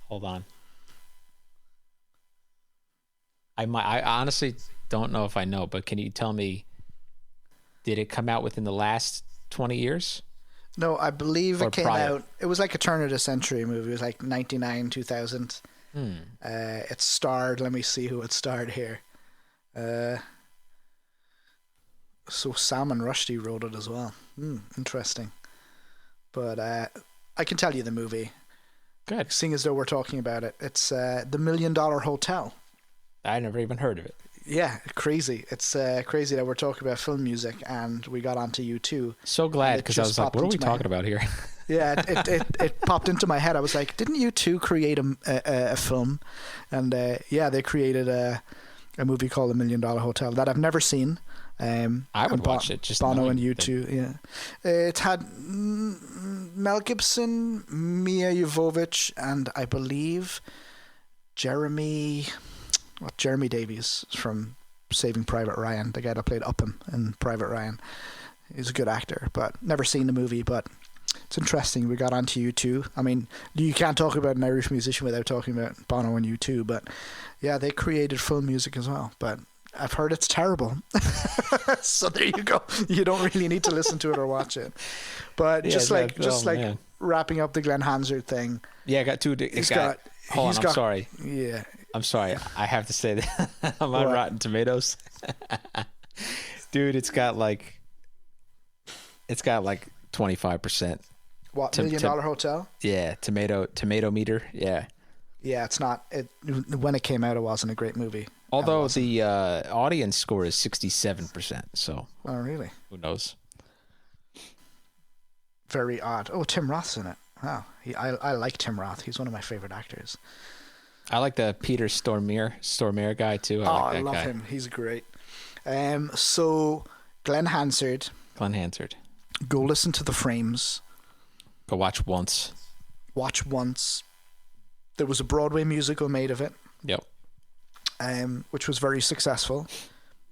hold on. I honestly don't know if I know, but can you tell me, did it come out within the last 20 years? No, I believe it came out. It was like a turn of the century movie. It was like 99, 2000. It starred, let me see who it starred here. So Salman Rushdie wrote it as well. Interesting. But I can tell you the movie. Good. Seeing as though we're talking about it. It's The $1 Million Hotel. I never even heard of it. Yeah, crazy. It's crazy that we're talking about film music and we got onto U2. So glad, because I was like, what are we talking about here? Yeah, it popped into my head. I was like, didn't U2 create a film? And they created a movie called The $1 Million Hotel that I've never seen. I would watch it. Just Bono and U2. Yeah, it had Mel Gibson, Mia Jovovich, and I believe Jeremy Davies from Saving Private Ryan, the guy that played Upham in Private Ryan. He's a good actor, but never seen the movie. But it's interesting. We got onto U2. I mean, you can't talk about an Irish musician without talking about Bono and U2. But yeah, they created film music as well. But I've heard it's terrible. So there you go. You don't really need to listen to it or watch it. But wrapping up the Glenn Hansard thing. Yeah, I got two. Hold on, I'm sorry. Yeah. I'm sorry. I have to say that I'm on Rotten Tomatoes. Dude, it's got like 25%. What, $1 Million Hotel? Yeah, tomato meter. Yeah. Yeah, it's not. When it came out, it wasn't a great movie. Although the audience score is 67%, so Oh, really? who knows? Very odd. Oh, Tim Roth's in it. Wow. I like Tim Roth. He's one of my favorite actors. I like the Peter Stormare guy too. I love him. He's great. So Glenn Hansard. Go listen to The Frames. Go watch Once. There was a Broadway musical made of it. Yep. Which was very successful.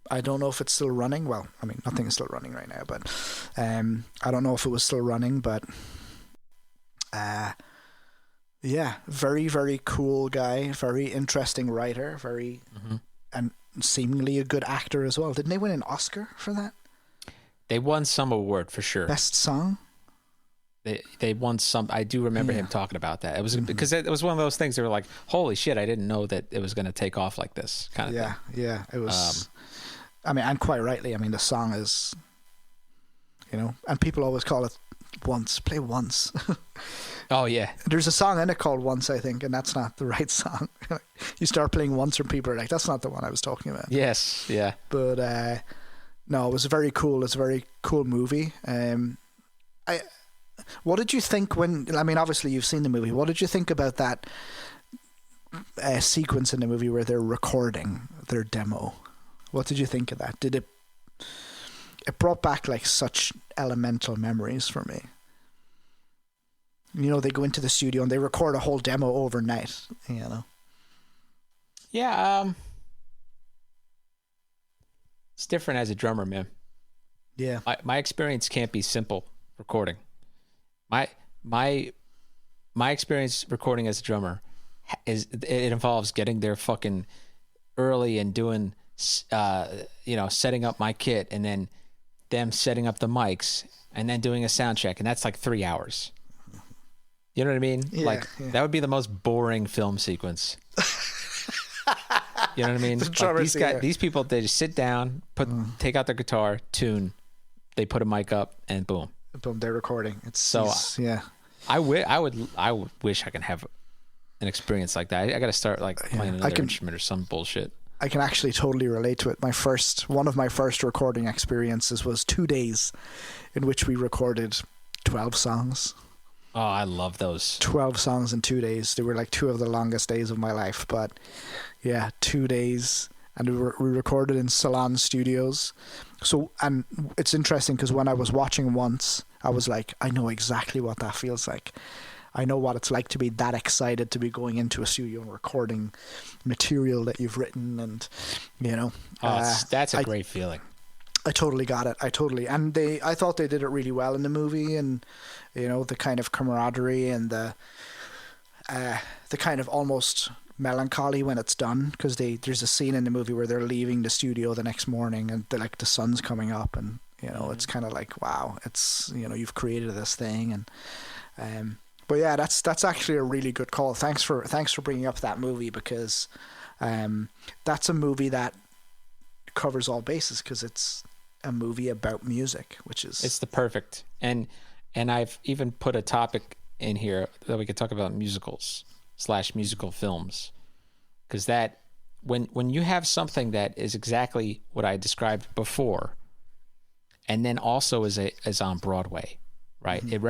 I don't know if it's still running. Well, I mean, nothing is still running right now, but I don't know if it was still running, but yeah, very, very cool guy, very interesting writer, and seemingly a good actor as well. Didn't they win an Oscar for that? They won some award for sure. Best song? They won some. I do remember him talking about that. It was because it was one of those things. They were like, "Holy shit! I didn't know that it was going to take off like this." Kind of thing. Yeah. It was. I mean, and quite rightly. I mean, the song is, and people always call it "Once." Play Once. Oh yeah. There's a song in it called "Once," I think, and that's not the right song. You start playing "Once" and people are like, "That's not the one I was talking about." Yes. Yeah. But no, it was very cool. It's a very cool movie. What did you think obviously you've seen the movie. What did you think about that sequence in the movie where they're recording their demo? What did you think of that? It brought back like such elemental memories for me. They go into the studio and they record a whole demo overnight, Yeah, it's different as a drummer, man. Yeah. My experience can't be simple recording. My experience recording as a drummer it involves getting there fucking early and doing setting up my kit and then them setting up the mics and then doing a sound check, and that's like 3 hours. You know what I mean? Yeah, that would be the most boring film sequence. You know what I mean? These people, they just sit down, take out their guitar, tune, they put a mic up, and boom, they're recording. Yeah. I would wish I could have an experience like that. I got to start playing another instrument or some bullshit. I can actually totally relate to it. One of my first recording experiences was 2 days in which we recorded 12 songs. Oh, I love those. 12 songs in 2 days. They were like two of the longest days of my life, but yeah, 2 days. And we recorded in Salon Studios. So, and it's interesting because when I was watching Once, I was like, I know exactly what that feels like. I know what it's like to be that excited to be going into a studio and recording material that you've written, and that's a great feeling. I totally got it. I thought they did it really well in the movie, and the kind of camaraderie and the kind of almost melancholy when it's done, because there's a scene in the movie where they're leaving the studio the next morning and the sun's coming up, and it's kind of like, wow, it's you've created this thing, and but yeah, that's actually a really good call. Thanks for bringing up that movie, because that's a movie that covers all bases, because it's a movie about music, it's the perfect, and I've even put a topic in here that we could talk about musicals / musical films, because that when you have something that is exactly what I described before, and then also is on Broadway, right? Mm-hmm. It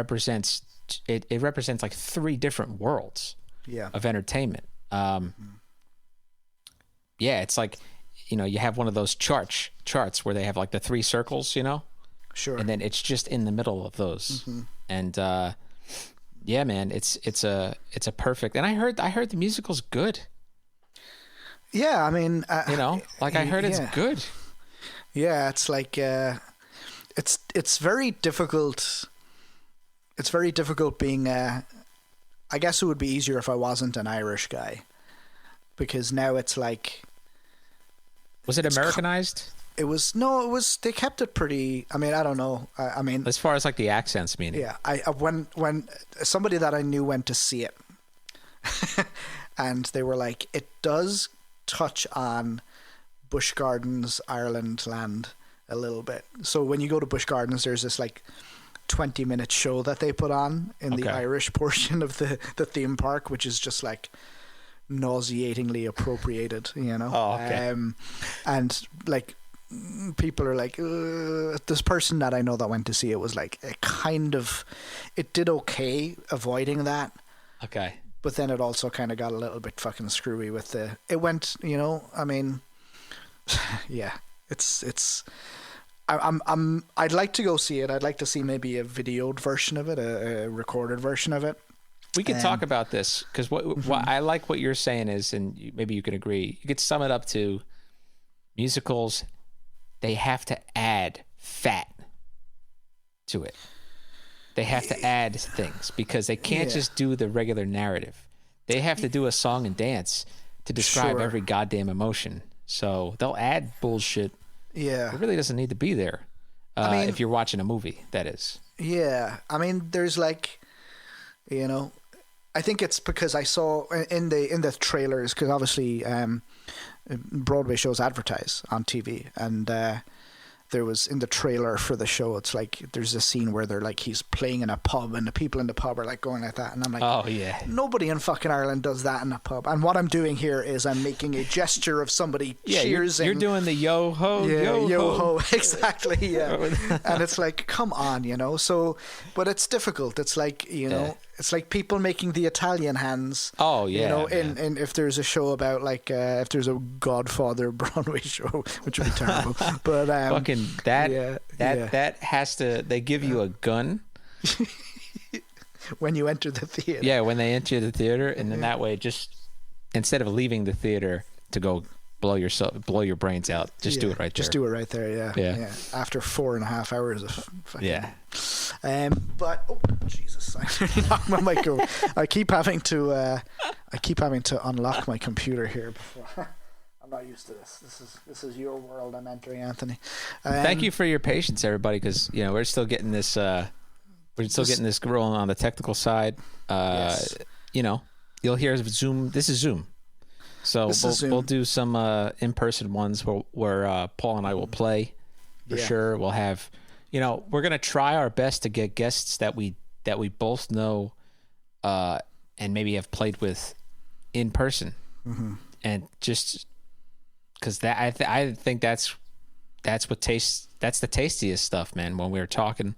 represents like 3 different worlds of entertainment. Yeah, it's like, you have one of those charts where they have like the 3 circles, Sure. And then it's just in the middle of those. Mm-hmm. And yeah, man, it's a perfect. And I heard the musical's good. Yeah, I mean, I heard it's good. Yeah, it's like it's very difficult. It's very difficult being I guess it would be easier if I wasn't an Irish guy, because now it's like. Was it Americanized? It was they kept it pretty. I mean, I don't know. I mean, as far as like the accents meaning. Yeah, when somebody that I knew went to see it, and they were like, it does touch on Busch Gardens, Ireland land a little bit. So when you go to Busch Gardens, there's this like 20-minute show that they put on in the Irish portion of the theme park, which is just like nauseatingly appropriated, you know. Oh, okay. And like people are like, this person that I know that went to see it was like, it did okay avoiding that. Okay. But then it also kind of got a little bit fucking screwy with it went, you know, I mean, yeah, I'd like to go see it. I'd like to see maybe a videoed version of it, a recorded version of it. We could talk about this because what I like what you're saying is, and maybe you can agree, you could sum it up to musicals, they have to add fat to it. They have to add things because they can't just do the regular narrative. They have to do a song and dance to describe every goddamn emotion. So they'll add bullshit. Yeah. It really doesn't need to be there. I mean, if you're watching a movie, that is. Yeah. I mean, there's like, you know, I think it's because I saw in the trailers, because obviously Broadway shows advertise on TV, and there was in the trailer for the show, it's like there's a scene where they're like he's playing in a pub and the people in the pub are like going like that, and I'm like, oh yeah, nobody in fucking Ireland does that in a pub. And what I'm doing here is I'm making a gesture of somebody cheersing. You're doing the yo ho, yo ho, exactly, yeah. And it's like, come on, you know. So, but it's difficult. It's like, you know, it's like people making the Italian hands. Oh yeah, you know, in if there's a show about like if there's a Godfather Broadway show, which would be terrible, but fucking that has to. They give you a gun when you enter the theater. Yeah, when they enter the theater, and then that way, just instead of leaving the theater to go blow your brains out, just do it right there. Just do it right there. Yeah. After 4.5 hours of fucking, but Jesus, I nearly knocked my mic over. I keep having to unlock my computer here before. I'm not used to this. This is your world I'm entering, Anthony. Thank you for your patience, everybody, because you know we're still getting this. Getting this rolling on the technical side. Yes. You know, you'll hear Zoom. This is Zoom. So we'll do some in-person ones where Paul and I will play for sure. We'll have, you know, we're gonna try our best to get guests that we both know, and maybe have played with in person, and just because that I think that's the tastiest stuff, man. When we're talking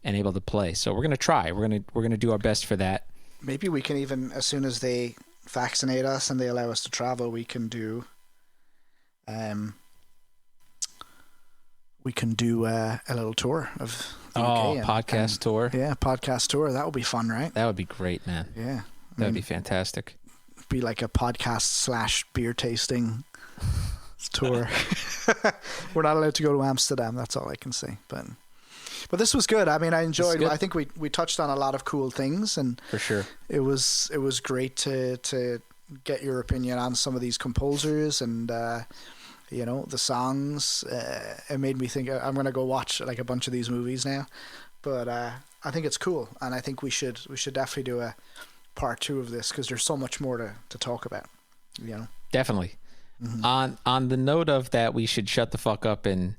and able to play, so we're gonna try. We're gonna do our best for that. Maybe we can even, as soon as they vaccinate us and they allow us to travel, we can do a little tour of the UK. Podcast tour. Yeah, podcast tour. That would be fun, right? That would be great, man. Yeah. That would be fantastic. Be like a podcast / beer tasting tour. We're not allowed to go to Amsterdam, that's all I can say. But this was good. I mean, I enjoyed. I think we touched on a lot of cool things, and for sure, it was great to get your opinion on some of these composers and you know, the songs. It made me think I'm gonna go watch like a bunch of these movies now. But I think it's cool, and I think we should definitely do a part 2 of this because there's so much more to talk about. You know, definitely. On the note of that, we should shut the fuck up and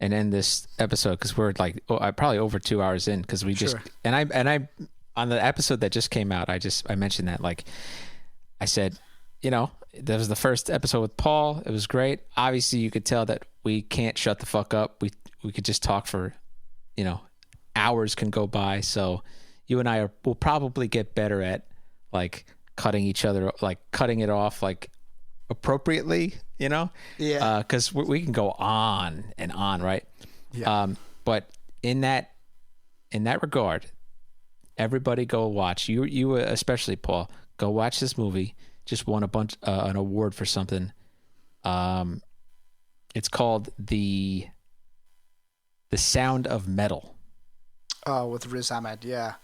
end this episode because we're like probably over 2 hours in because we just and I on the episode that just came out I mentioned that, like I said, you know, that was the first episode with Paul. It was great. Obviously you could tell that we can't shut the fuck up. We could just talk for, you know, hours can go by. So you and I will probably get better at like cutting it off like appropriately, you know, because we can go on and on, right? But in that regard, everybody go watch you especially Paul, go watch this movie. Just won an award for something. It's called the Sound of Metal. Oh, with Riz Ahmed, yeah.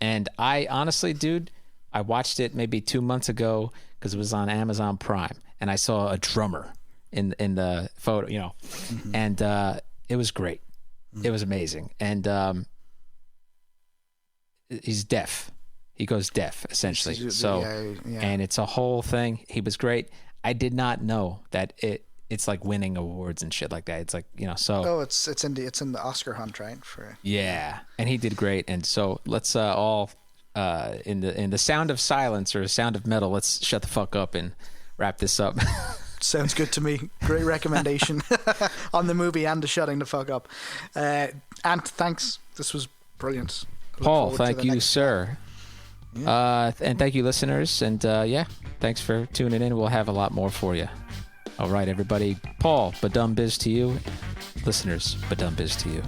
And I honestly, dude, I watched it maybe 2 months ago because it was on Amazon Prime, and I saw a drummer in the photo, you know, and it was great. It was amazing, and he's deaf. He goes deaf essentially. So, and it's a whole thing. He was great. I did not know that it's like winning awards and shit like that. It's like, you know, so it's in the Oscar hunt, right? Yeah, and he did great. And so let's all in the sound of silence or sound of metal, let's shut the fuck up and wrap this up. Sounds good to me. Great recommendation on the movie and the shutting the fuck up. And thanks. This was brilliant. Paul, thank you, sir. Yeah. And thank you, listeners. And thanks for tuning in. We'll have a lot more for you. All right, everybody. Paul, badum biz to you. Listeners, badum biz to you.